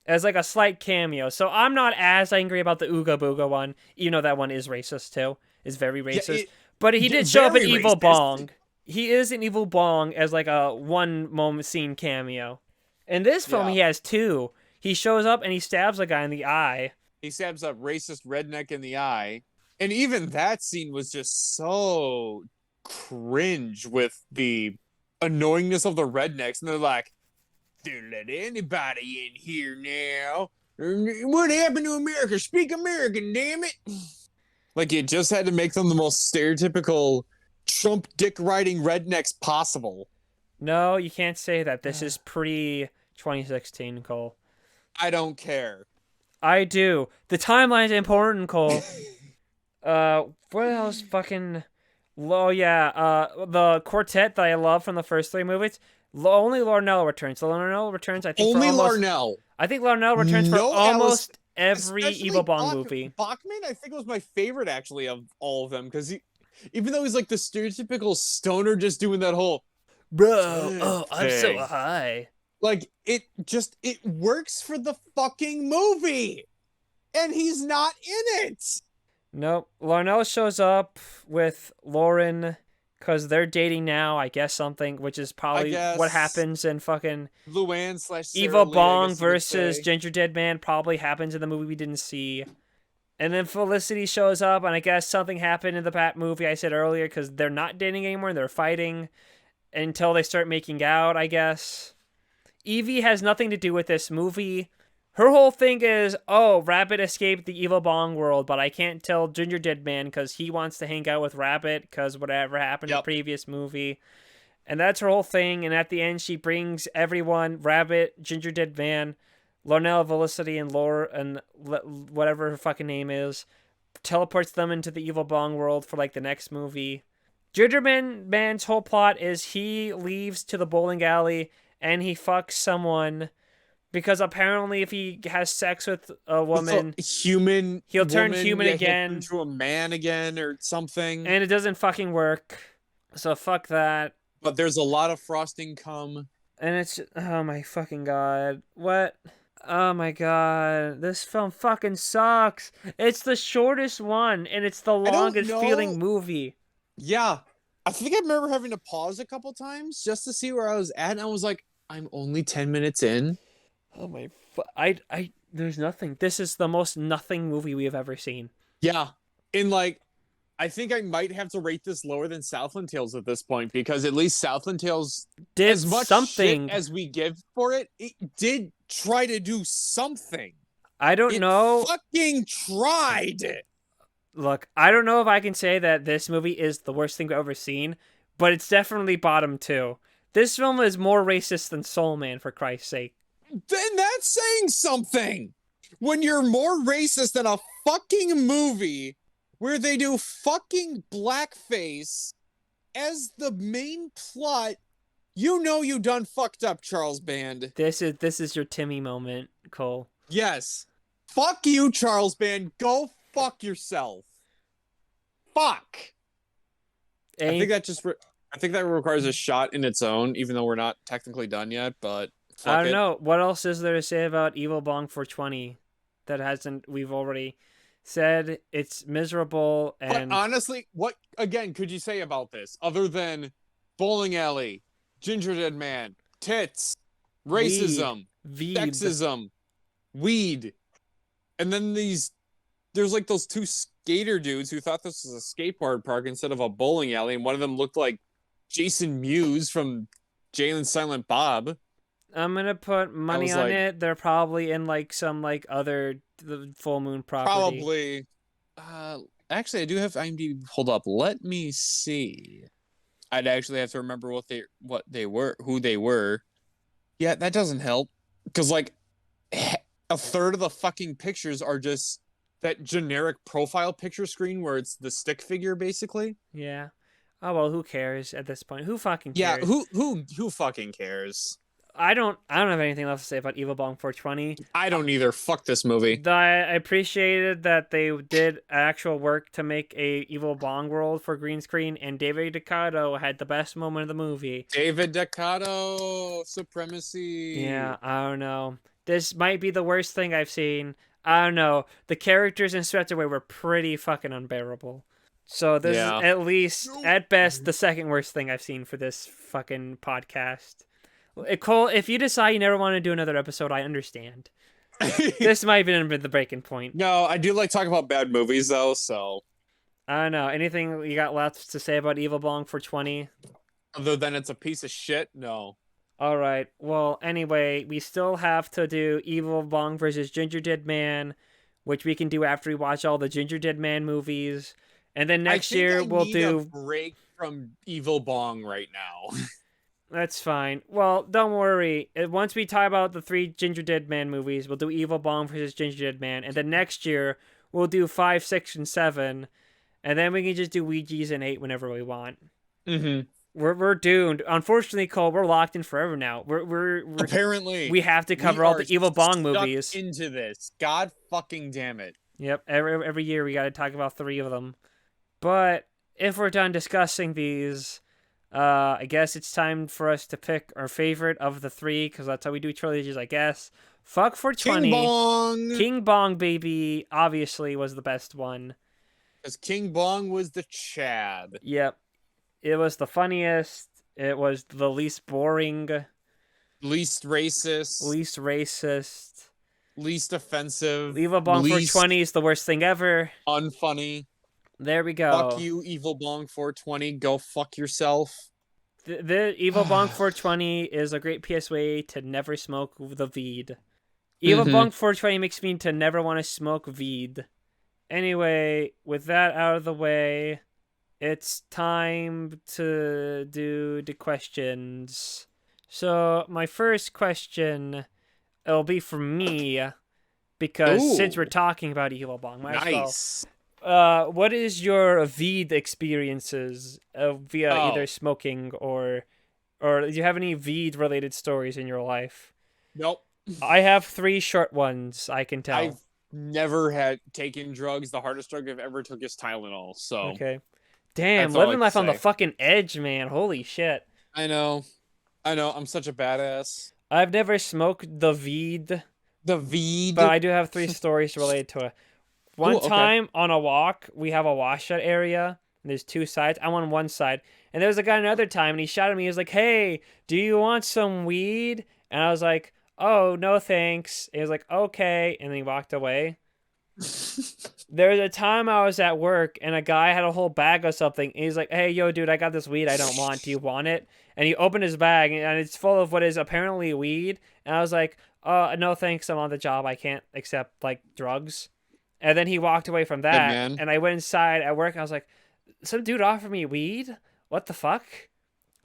As like a slight cameo. So I'm not as angry about the Ooga Booga one, even though that one is racist too. Is very racist. But he did show up in Evil Bong. He is in Evil Bong as like a one moment scene cameo. In this film, he has 2. He shows up and he stabs a guy in the eye. He stabs a racist redneck in the eye. And even that scene was just so cringe with the annoyingness of the rednecks. And they're like, don't let anybody in here now. What happened to America? Speak American, damn it. Like, it just had to make them the most stereotypical Trump dick riding rednecks possible. No, you can't say that. This is pre-2016, Cole. I don't care. I do. The timeline's important, Cole. What else fucking... Oh, yeah. The quartet that I love from the first 3 movies, only Larnell returns. The Larnell returns, I think, only Larnell. I think Larnell returns for No, Alice, almost every Evil especially Bong movie. Bachman. I think was my favorite actually of all of them because even though he's like the stereotypical stoner, just doing that whole Bro, oh, I'm so thing, high. like it works for the fucking movie, and he's not in it. Nope. Larnell shows up with Lauren because they're dating now, I guess something, which is I probably what guess happens in fucking Luann slash Sarah Evil Lee, I Bong guess you could versus say. Ginger Dead Man probably happens in the movie we didn't see. And then Felicity shows up, and I guess something happened in the Bat movie I said earlier because they're not dating anymore and they're fighting until they start making out, I guess. Evie has nothing to do with this movie. Her whole thing is, oh, Rabbit escaped the Evil Bong world, but I can't tell Ginger Dead Man because he wants to hang out with Rabbit because whatever happened in the Yep. previous movie. And that's her whole thing. And at the end, she brings everyone, Rabbit, Ginger Dead Man, Larnell, Felicity, and Laura, and whatever her fucking name is, teleports them into the Evil Bong world for like the next movie. Ginger Man's whole plot is he leaves to the bowling alley and he fucks someone because apparently if he has sex with a woman, Human, he'll turn woman, human yeah, again. he'll turn into a man again or something. And it doesn't fucking work. So fuck that. But there's a lot of frosting cum. And it's, oh my fucking god. What? Oh my god. This film fucking sucks. It's the shortest one and it's the longest feeling movie. Yeah. I think I remember having to pause a couple times just to see where I was at, and I was like, I'm only 10 minutes in. Oh my there's nothing. This is the most nothing movie we have ever seen. Yeah. And like, I think I might have to rate this lower than Southland Tales at this point because at least Southland Tales did as much something shit as we give for it, it did try to do something. I don't know. Fucking tried. Look, I don't know if I can say that this movie is the worst thing we've ever seen, but it's definitely bottom 2. This film is more racist than Soul Man, for Christ's sake. Then that's saying something. When you're more racist than a fucking movie where they do fucking blackface as the main plot, you know you done fucked up, Charles Band. This is your Timmy moment, Cole. Yes. Fuck you, Charles Band. Go fuck yourself. Fuck. I think that requires a shot in its own, even though we're not technically done yet, but fuck I don't know. What else is there to say about Evil Bong 420 that hasn't we've already said? It's miserable and But honestly, what again could you say about this other than bowling alley, Ginger Dead Man, tits, racism, Weed. sexism, weed, and then there's like those two skater dudes who thought this was a skateboard park instead of a bowling alley, and one of them looked like Jason Mewes from Jay and Silent Bob. I'm gonna put money on it. They're probably in like some like other full moon property. Probably. Actually, I do have IMDb pulled up. Let me see. I'd actually have to remember what they were, who they were. Yeah, that doesn't help because like a third of the fucking pictures are just that generic profile picture screen where it's the stick figure basically. Yeah. Oh well, who cares at this point? Who fucking cares? Yeah, who fucking cares? I don't have anything left to say about Evil Bong 420. I don't either. Fuck this movie. I appreciated that they did actual work to make a Evil Bong world for green screen, and David Ducado had the best moment of the movie. David Ducado supremacy. Yeah, I don't know. This might be the worst thing I've seen. I don't know. The characters in Swept Away were pretty fucking unbearable. So this is at least, at best, the second worst thing I've seen for this fucking podcast. Cole, if you decide you never want to do another episode, I understand. This might have been the breaking point. No, I do like talking about bad movies though, so I don't know. Anything you got left to say about Evil Bong 420? other than it's a piece of shit, no. All right. Well, anyway, we still have to do Evil Bong versus Ginger Dead Man, which we can do after we watch all the Ginger Dead Man movies. And then next year we'll do a break from Evil Bong right now. That's fine. Well, don't worry. Once we talk about the 3 Ginger Dead Man movies, we'll do Evil Bong versus Ginger Dead Man. And then next year, we'll do 5, 6, and 7. And then we can just do Ouija's and 8 whenever we want. Mm-hmm. We're doomed. Unfortunately, Cole, we're locked in forever now. Apparently, We have to we cover all are the Evil Bong stuck movies. into this. God fucking damn it. Yep, every year we got to talk about 3 of them. But if we're done discussing these, I guess it's time for us to pick our favorite of the 3 because that's how we do trilogies, I guess. Fuck King 420. Bong! King Bong Baby obviously was the best one. Because King Bong was the Chad. Yep, it was the funniest. It was the least boring, Least racist, least racist. least offensive, Evil Bong least 420 is the worst thing ever. unfunny. There we Fuck go. you, Evil Bong 420. Go fuck yourself. The Evil Bong 420 is a great PSA to never smoke the Veed. Evil Bong 420 makes me to never want to smoke Veed. Anyway, with that out of the way, it's time to do the questions. So, my first question, it'll be from me, because since we're talking about Evil Bong, might Nice. as well. What is your Veed experiences via either Oh, smoking or do you have any Veed related stories in your life? nope. I have 3 short ones, I can tell. I've never had taken drugs. The hardest drug I've ever took is Tylenol. So Okay. Damn, that's all I living can life on the say. fucking edge, man. Holy shit. I know. I know. I'm such a badass. I've never smoked the Veed, The but Veed. I do have 3 stories related to it. Ooh, One okay. time on a walk, we have a washout area, and there's 2 sides. I'm on one side. And there was a guy another time, and he shouted at me. He was like, "Hey, do you want some weed?" And I was like, "Oh, no thanks." And he was like, "Okay." And then he walked away. There was a time I was at work and a guy had a whole bag of something. And he's like, "Hey, yo, dude, I got this weed I don't want. Do you want it?" And he opened his bag and it's full of what is apparently weed. And I was like, no, thanks. I'm on the job. I can't accept like drugs." And then he walked away from Good that. man. And I went inside at work. And I was like, some dude offered me weed? What the fuck?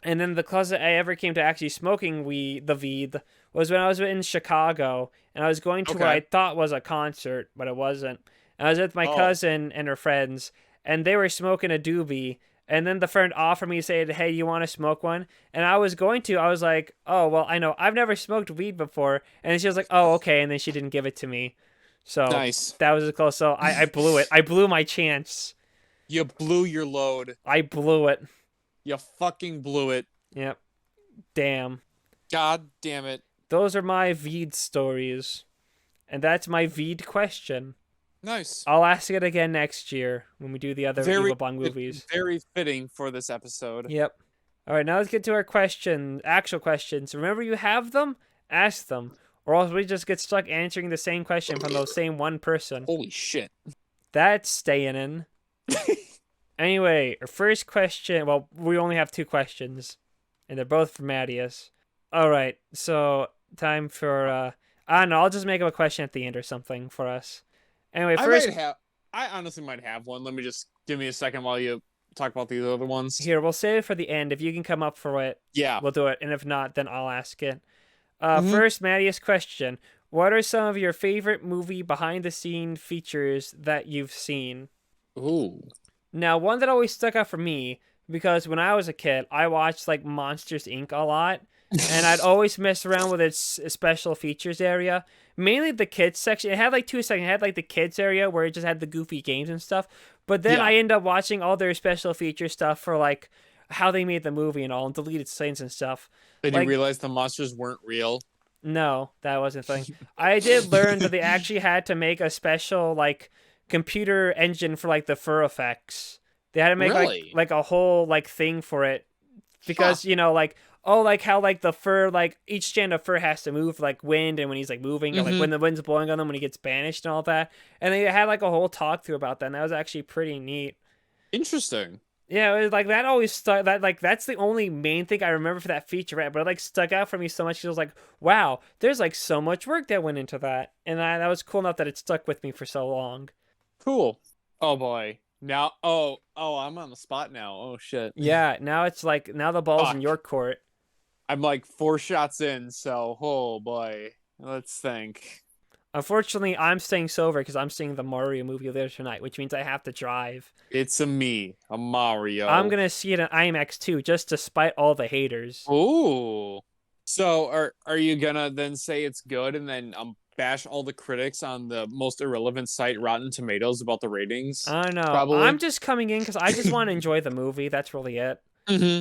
And then the closest I ever came to actually smoking weed, the Veed, was when I was in Chicago and I was going to what I Okay. thought was a concert, but it wasn't. And I was with my Oh, cousin and her friends, and they were smoking a doobie. And then the friend offered me, saying, "Hey, you want to smoke one?" And I was going to. I was like, "Oh, well, I know. I've never smoked weed before." And she was like, "Oh, okay." And then she didn't give it to me. So nice. that was close. So I blew it. I blew my chance. You blew your load. I blew it. You fucking blew it. Yep. Damn. God damn it. Those are my Veed stories. And that's my Veed question. Nice. I'll ask it again next year when we do the other Very, Evil Bong movies. very fitting for this episode. Yep. All right, now let's get to our actual questions. Remember, you have them, ask them, or else we just get stuck answering the same question from the same one person. Holy shit. That's staying in. Anyway, our first question. Well, we only have 2 questions, and they're both from Mattias. All right, so time for I don't know. I'll just make up a question at the end or something for us. Anyway, first I honestly might have one. Let me just give me a second while you talk about these other ones. here we'll save it for the end. If you can come up for it, Yeah. we'll do it, and if not, then I'll ask it. Mhm. First, Mattias' question: what are some of your favorite movie behind-the-scene features that you've seen? Ooh. Now, one that always stuck out for me because when I was a kid, I watched like Monsters Inc. a lot, and I'd always mess around with its special features area. Mainly the kids section. It had like 2 sections. It had like the kids area where it just had the goofy games and stuff. But then Yeah. I ended up watching all their special feature stuff for like how they made the movie and all, and deleted scenes and stuff. Did Like, you realize the monsters weren't real? no, that wasn't a thing. I did learn that they actually had to make a special like computer engine for like the fur effects. They had to make Really? like a whole like thing for it because like like how like the fur like each strand of fur has to move like wind and when he's like moving or like when the wind's blowing on them when he gets banished and all that. And they had like a whole talk through about that. And that was actually pretty neat. Interesting. Yeah, it was like that always stuck. That like that's the only main thing I remember for that featurette, but it like stuck out for me so much. 'Cause I was like, wow, there's like so much work that went into that, and that was cool enough that it stuck with me for so long. Cool. Oh boy. Now I'm on the spot now. Oh shit. Yeah, now it's like now the ball's in Fuck. your court. I'm like 4 shots in, so oh boy. Let's think. Unfortunately, I'm staying sober because I'm seeing the Mario movie later tonight, which means I have to drive. It's a I'm Mario. gonna see it in IMAX too, just despite all the haters. Ooh. So are you gonna then say it's good and then bash all the critics on the most irrelevant site Rotten Tomatoes about the ratings? I don't know. I'm Probably. just coming in because I just want to enjoy the movie. That's really it. Hmm.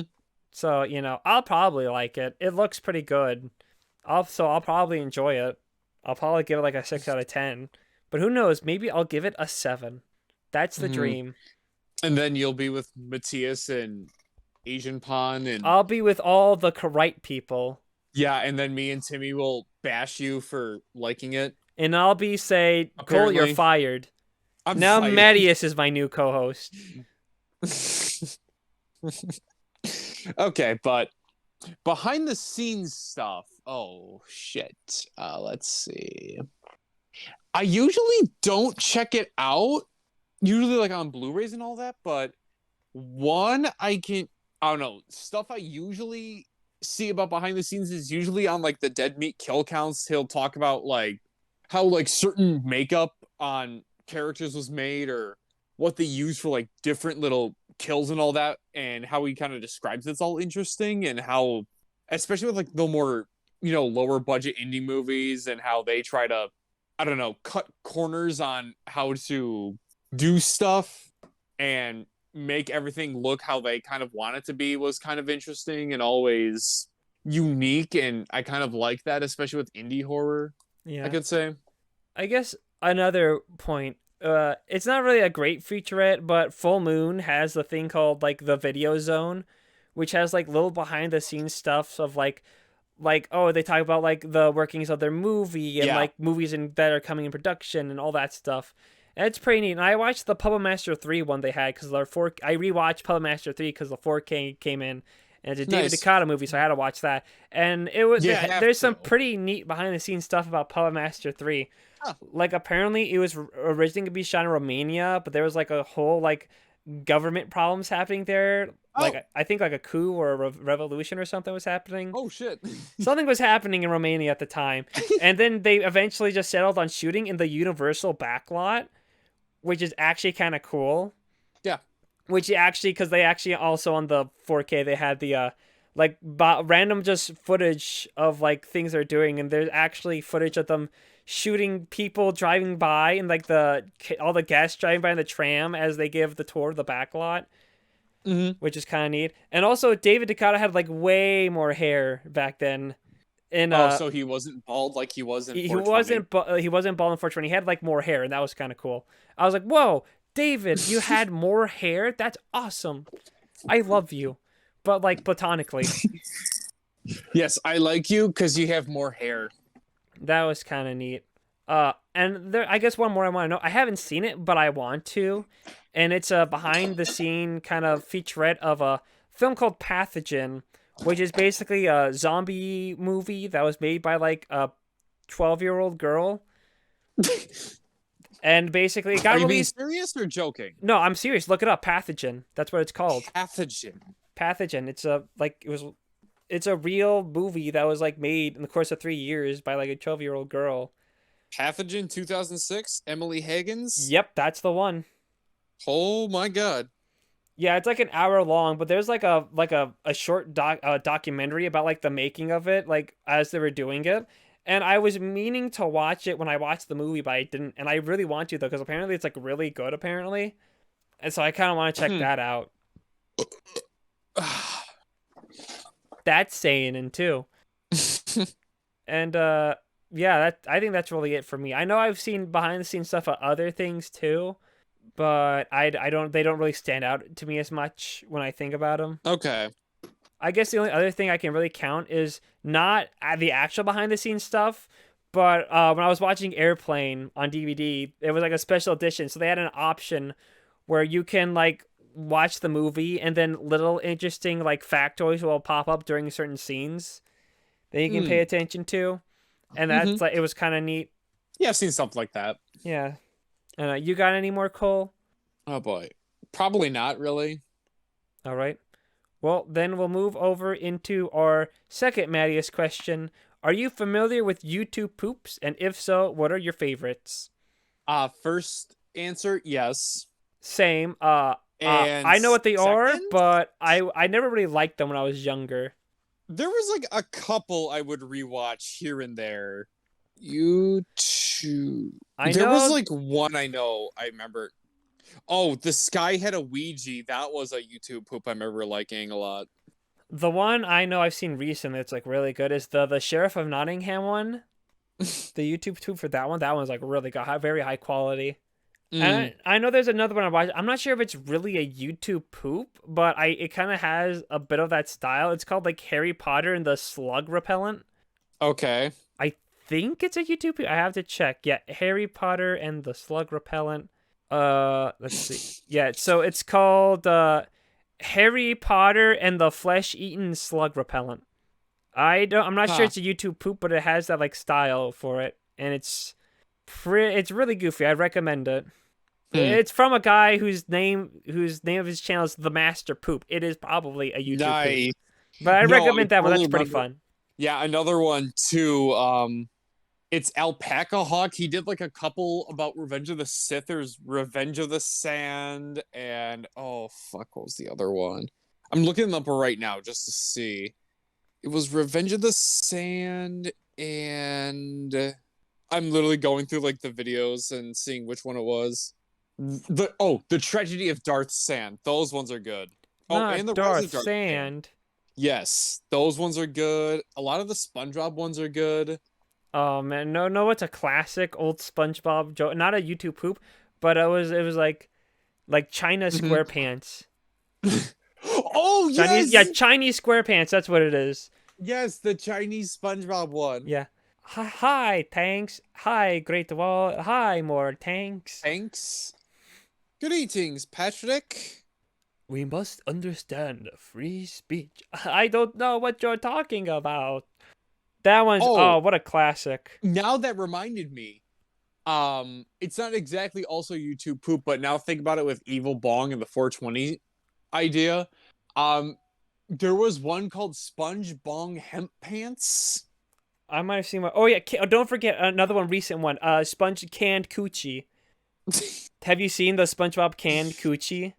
So I'll probably like it. It looks pretty good. I'll probably enjoy it. I'll probably give it like a 6 out of 10. But who knows? Maybe I'll give it a 7. That's the Hmm. dream. And then you'll be with Matthias and Asian Pon and I'll be with all the correct people, yeah, and then me and Timmy will bash you for liking it. and I'll be say, Cole, you're Apparently, fired. I'm Now fired. Mattias is my new co-host. Okay, but behind the scenes stuff. Oh shit. Let's see. I usually don't check it out. Usually like on Blu-rays and all that, but one I don't know, stuff I usually see about behind the scenes is usually on like the dead meat kill counts. He'll talk about like how like certain makeup on characters was made or what they use for like different little kills and all that, and how he kind of describes it's all interesting, and how especially with like the more lower budget indie movies and how they try to I don't know cut corners on how to do stuff and make everything look how they kind of want it to be was kind of interesting and always unique, and I kind of like that, especially with indie horror, I Yeah. could say. I guess another point. It's not really a great featurette, but Full Moon has the thing called like the Video Zone, which has like little behind the scenes stuff of like oh they talk about like the workings of their movie and Yeah. like movies that are coming in production and all that stuff. And it's pretty neat. And I watched the Puppet Master 3 one they had because their 4. I rewatched Puppet Master 3 because the 4K came in, and it's a David Nice. Ducata movie, so I had to watch that. And it was You have there's some to. pretty neat behind the scenes stuff about Puppet Master 3. Huh. Like apparently it was originally gonna be shot in Romania, but there was like a whole like government problems happening there. Oh. Like I think like a coup or a revolution or something was happening. Oh shit. Something was happening in Romania at the time, and then they eventually just settled on shooting in the Universal backlot, which is actually kind of cool. Yeah. Which actually, because they actually also on the 4K they had the like random just footage of like things they're doing, and there's actually footage of them shooting people driving by and like the all the guests driving by in the tram as they give the tour of the backlot, Hmm. which is kind of neat. And also David Ducata had like way more hair back then. In Oh, so he wasn't bald like he was in he 420. wasn't bald unfortunately. He had like more hair, and that was kind of cool. I was like, whoa, David, you had more hair. That's awesome. I love you, but like platonically. Yes, I like you because you have more hair. That was kind of neat. And there, I guess one more I want to know. I haven't seen it, but I want to, and it's a behind the scene kind of featurette of a film called Pathogen, which is basically a zombie movie that was made by like a 12-year-old girl, and basically it Are got you being released. serious or joking? No, I'm serious. Look it up. Pathogen. That's what it's called. Pathogen. Pathogen. It's a real movie that was like made in the course of 3 years by like a 12-year-old girl. Pathogen 2006, Emily Higgins. Yep, that's the one. Oh my god. Yeah, it's like an hour long, but there's like a short documentary about like the making of it, like as they were doing it. And I was meaning to watch it when I watched the movie, but I didn't. And I really want to though, because apparently it's like really good, apparently. And so I kind of want to check Hmm. that out. That's saying in too. And yeah, that I think that's really it for me. I know I've seen behind the scenes stuff of other things too, but I don't they don't really stand out to me as much when I think about them. Okay. I guess the only other thing I can really count is not the actual behind the scenes stuff, but when I was watching Airplane on DVD, it was like a special edition, so they had an option where you can like watch the movie and then little interesting like factoids will pop up during certain scenes that you can pay Hmm. attention to, and Mm-hmm. that's like it was kind of neat. Yeah, I've seen something like that. Yeah. And you got any more, Cole? Oh boy. Probably not really. All right. Well, then we'll move over into our second Mattias question. Are you familiar with YouTube poops? And if so, what are your favorites? First answer, yes. Same. And I know what they are, second, but I never really liked them when I was younger. there was like a couple I would rewatch here and there. YouTube. I There was know like one I know I remember. Oh, the sky had a Ouija. That was a YouTube poop I remember liking a lot. the one I know I've seen recently that's like really good is the Sheriff of Nottingham one. The YouTube tube for that one. That one's like really good, very high quality. Mm, And I know there's another one I watched. I'm not sure if it's really a YouTube poop, but it kind of has a bit of that style. It's called like Harry Potter and the Slug Repellent. okay. I think it's a YouTube poop. I have to check. Yeah, Harry Potter and the Slug Repellent. Let's see. Yeah, so it's called Harry Potter and the Flesh-Eaten Slug Repellent. I'm not sure Huh. it's a YouTube poop, but it has that like style for it, and it's really goofy. I recommend it. Hmm. It's from a guy whose name of his channel is The Master Poop. It is probably a YouTube poop. Nice. But I No, I recommend that one. totally That's pretty remember. fun. Yeah, another one too. It's Alpaca Hawk. He did like a couple about Revenge of the Sith. There's Revenge of the Sand, and oh fuck, what was the other one? I'm looking them up right now just to see. It was Revenge of the Sand, and I'm literally going through like the videos and seeing which one it was. The Tragedy of Darth Sand. Those ones are good. Oh, and Not the Rise Darth of Darth Sand. Sand. Yes, those ones are good. A lot of the SpongeBob ones are good. Oh man, no, it's a classic old SpongeBob joke. Not a YouTube poop, but it was like China Mhm. SquarePants. Oh yes, Chinese SquarePants. That's what it is. yes, the Chinese SpongeBob one. Yeah. Hi, tanks. Hi, Great Wall. Hi, more tanks. Thanks. Good eatings, Patrick. We must understand free speech. I don't know what you're talking about. That one's Oh, what a classic. now that reminded me. It's not exactly also YouTube poop, but now think about it with Evil Bong and the 420 idea. Um, there was one called Sponge Bong Hemp Pants. I might have seen one. Oh yeah, don't forget another one, recent one. Sponge canned coochie. Have you seen the SpongeBob canned coochie?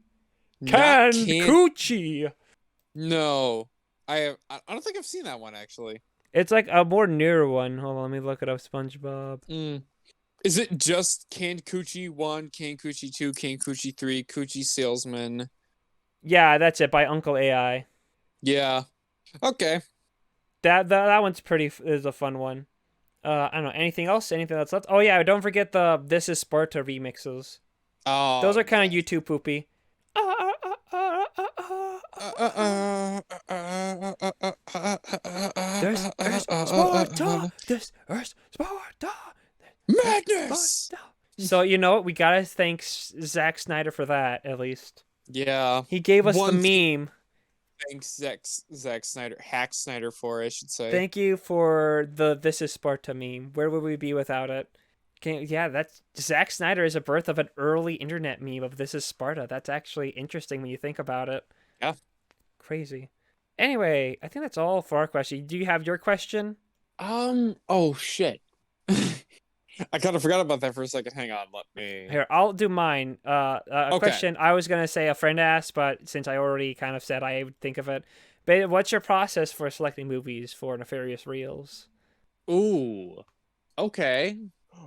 Not Canned can't. coochie. No, I have. I don't think I've seen that one actually. It's like a more newer one. Hold on, let me look it up. SpongeBob. Mm. Is it just Canned Coochie 1, Canned Coochie 2, Canned Coochie 3, Coochie Salesman? Yeah, that's it by Uncle AI. Yeah. Okay. That one's is a fun one. I don't know anything else. Anything that's left? Oh yeah, don't forget the This Is Sparta remixes. Those Oh, are kind of yes. YouTube poopy. This is Sparta. This is Sparta. Madness. So you know what? We gotta thank Zack Snyder for that. At least Yeah. he gave us the One thing. meme. Thanks, Zack Snyder, Hack Snyder for, I should say. Thank you for the This Is Sparta meme. Where would we be without it? Yeah, that's Zack Snyder is a birth of an early internet meme of This Is Sparta. That's actually interesting when you think about it. Yeah. Crazy. Anyway, I think that's all for our question. Do you have your question? Oh shit. I kind of forgot about that for a second. Hang on, let me. Here, I'll do mine. A Okay. question I was gonna say a friend asked, but since I already kind of said I would think of it. But what's your process for selecting movies for Nefarious Reels? Ooh. Okay.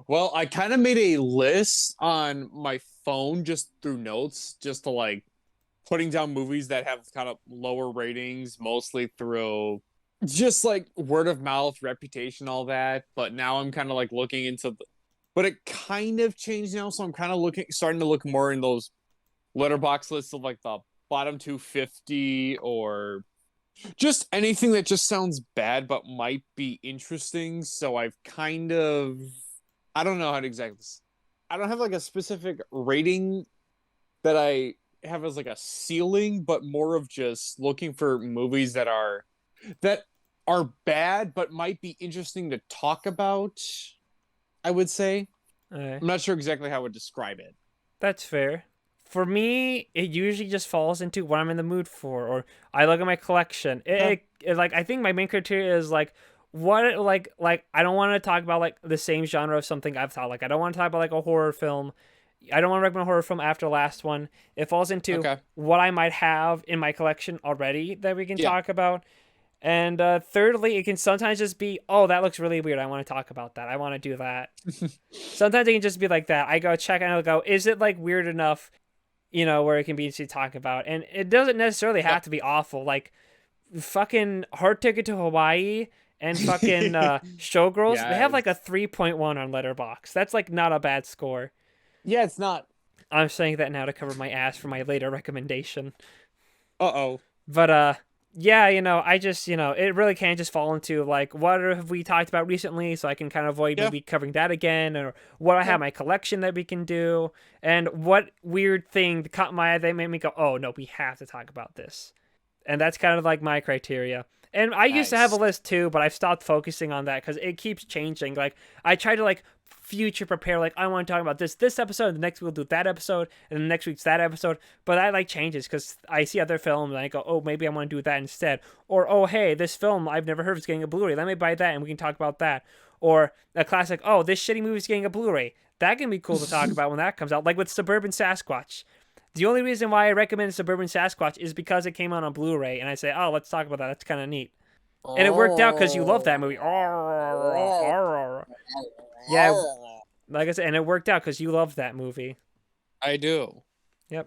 Well, I kind of made a list on my phone just through notes, just to like putting down movies that have kind of lower ratings, mostly through just like word of mouth, reputation, all that. But now I'm kind of like looking into but it kind of changed now, so I'm kind of starting to look more in those letterbox lists of like the bottom 250 or just anything that just sounds bad but might be interesting. So I've kind of I don't know how to exactly I don't have like a specific rating that I have as like a ceiling, but more of just looking for movies that are bad but might be interesting to talk about, I would say. Uh, I'm not sure exactly how I would describe it. That's fair. For me, it usually just falls into what I'm in the mood for, or I look at my collection. Huh. Like I think my main criteria is like what like I don't want to talk about like the same genre of something I've thought. Like I don't want to talk about like a horror film. I don't want to recommend a horror film after the last one. It falls into Okay. what I might have in my collection already that we can Yeah. talk about. And thirdly, it can sometimes just be, oh, that looks really weird. I want to talk about that. I want to do that. Sometimes it can just be like that. I go check and I'll go, is it like weird enough, where it can be interesting to talk about? And it doesn't necessarily have Yep. to be awful. Like fucking Hard Ticket to Hawaii and fucking Showgirls, they have Yeah. like a 3.1 on Letterbox. That's like not a bad score. Yeah, it's not. I'm saying that now to cover my ass for my later recommendation. Uh-oh. But yeah, I just, it really can just fall into like what have we talked about recently, so I can kind of avoid Yeah. maybe covering that again, or what I have Yeah. in my collection that we can do, and what weird thing caught my eye that made me go, oh no, we have to talk about this. And that's kind of like my criteria. And I used to have a Nice. list too, but I've stopped focusing on that because it keeps changing. Like I try to like future prepare, like I want to talk about this episode, and the next week we'll do that episode, and the next week's that episode. But that like changes because I see other films and I go, oh, maybe I want to do that instead. Or oh, hey, this film I've never heard of is getting a Blu-ray. Let me buy that and we can talk about that. Or a classic, oh, this shitty movie's getting a Blu-ray. That can be cool to talk about when that comes out. Like with Suburban Sasquatch. The only reason why I recommend Suburban Sasquatch is because it came out on Blu-ray, and I say, oh, let's talk about that. That's kind of neat. And it worked out because you love that movie. Yeah, like I said, and it worked out because you love that movie. I do. Yep.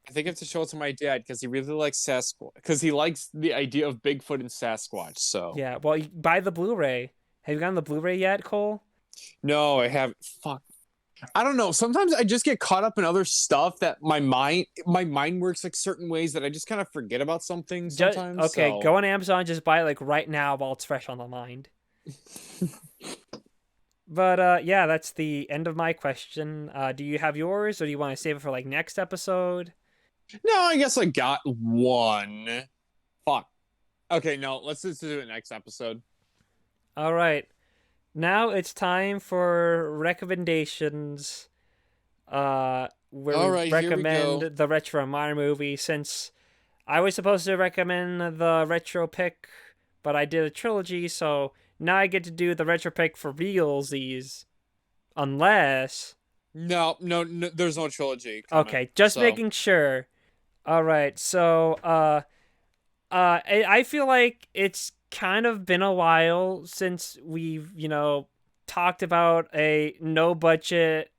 I think I have to show it to my dad because he really likes Sasquatch. Because he likes the idea of Bigfoot and Sasquatch. So Yeah. Well, buy the Blu-ray. Have you gotten the Blu-ray yet, Cole? no, I haven't. Fuck. I don't know. Sometimes I just get caught up in other stuff that my mind works like certain ways that I just kind of forget about something sometimes. Okay, So go on Amazon, just buy it like right now while it's fresh on the mind. But yeah, that's the end of my question. Do you have yours, or do you want to save it for like next episode? no, I guess I got one. Fuck. Okay, no, let's just do it next episode. All right. Now it's time for recommendations. Where All we right, here we recommend go. the retro minor movie. Since I was supposed to recommend the retro pick, but I did a trilogy, so now I get to do the retro pick for realsies. Unless, No, no, no, there's no trilogy coming. okay, just So making sure. All right, so I feel like it's kind of been a while since we've, talked about a no budget,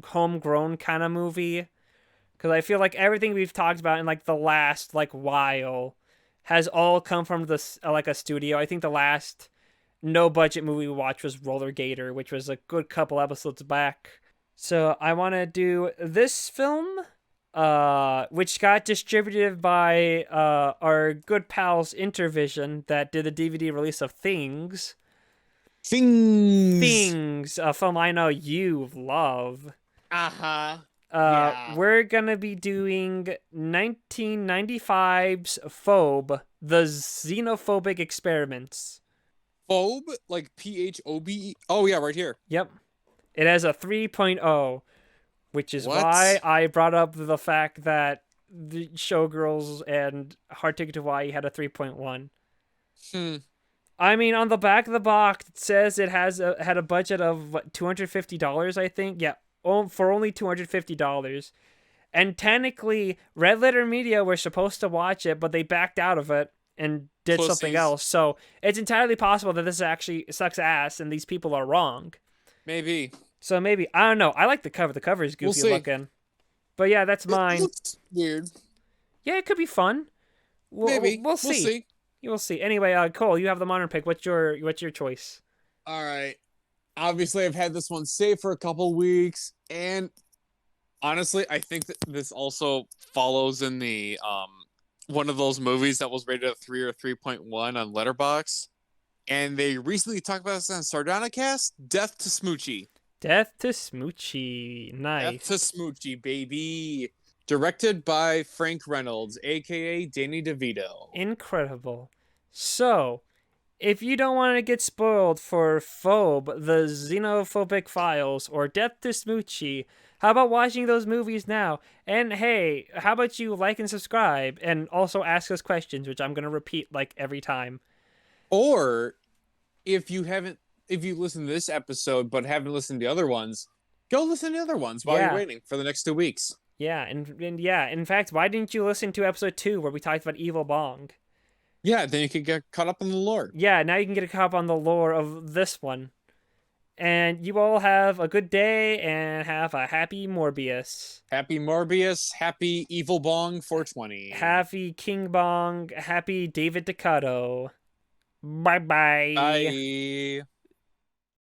homegrown kind of movie. Because I feel like everything we've talked about in like the last like while has all come from this like a studio. I think the last no budget movie we watched was Roller Gator, which was a good couple episodes back. So I want to do this film, which got distributed by our good pals Intervision that did the DVD release of Things. things. Things, a film I know you love. Uh-huh. Yeah. We're gonna be doing 1995's Phobe, the Xenophobic Experiments. Phobe, like Phobe. Oh yeah, right here. Yep. It has a 3.0, which is What? why I brought up the fact that the Showgirls and Hard Ticket to Hawaii had a 3.1. Hmm. I mean, on the back of the box, it says it had a budget of what, $250, I think. Yeah, for only $250. And technically, Red Letter Media were supposed to watch it, but they backed out of it and did something Pussies. else. So it's entirely possible that this actually sucks ass and these people are wrong. Maybe. So maybe, I don't know. I like the cover. The cover is We'll goofy see. looking. But yeah, that's It mine. looks weird. Yeah, it could be fun. Maybe. We'll see. You will see. Anyway, Cole, you have the modern pick. What's your choice? All right. Obviously, I've had this one saved for a couple weeks, and honestly, I think that this also follows in the one of those movies that was rated a 3 or 3.1 on Letterboxd, and they recently talked about this on Sardonicast. Death to Smoochie. Death to Smoochie. Nice. Death to Smoochie, baby. Directed by Frank Reynolds, aka Danny DeVito. Incredible. So, if you don't want to get spoiled for Phobe, the Xenophobic Files, or Death to Smoochie, how about watching those movies now? And hey, how about you like and subscribe, and also ask us questions, which I'm going to repeat like every time. Or if you haven't, if you listen to this episode but haven't listened to the other ones, go listen to the other ones while you're Yeah. waiting for the next 2 weeks. Yeah, and yeah, in fact, why didn't you listen to episode 2 where we talked about Evil Bong? Yeah, then you can get caught up in the lore. Yeah, now you can get a cop on the lore of this one. And you all have a good day and have a happy Morbius. Happy Morbius, happy Evil Bong 420. Happy King Bong, happy David Ducato. Bye bye. Bye.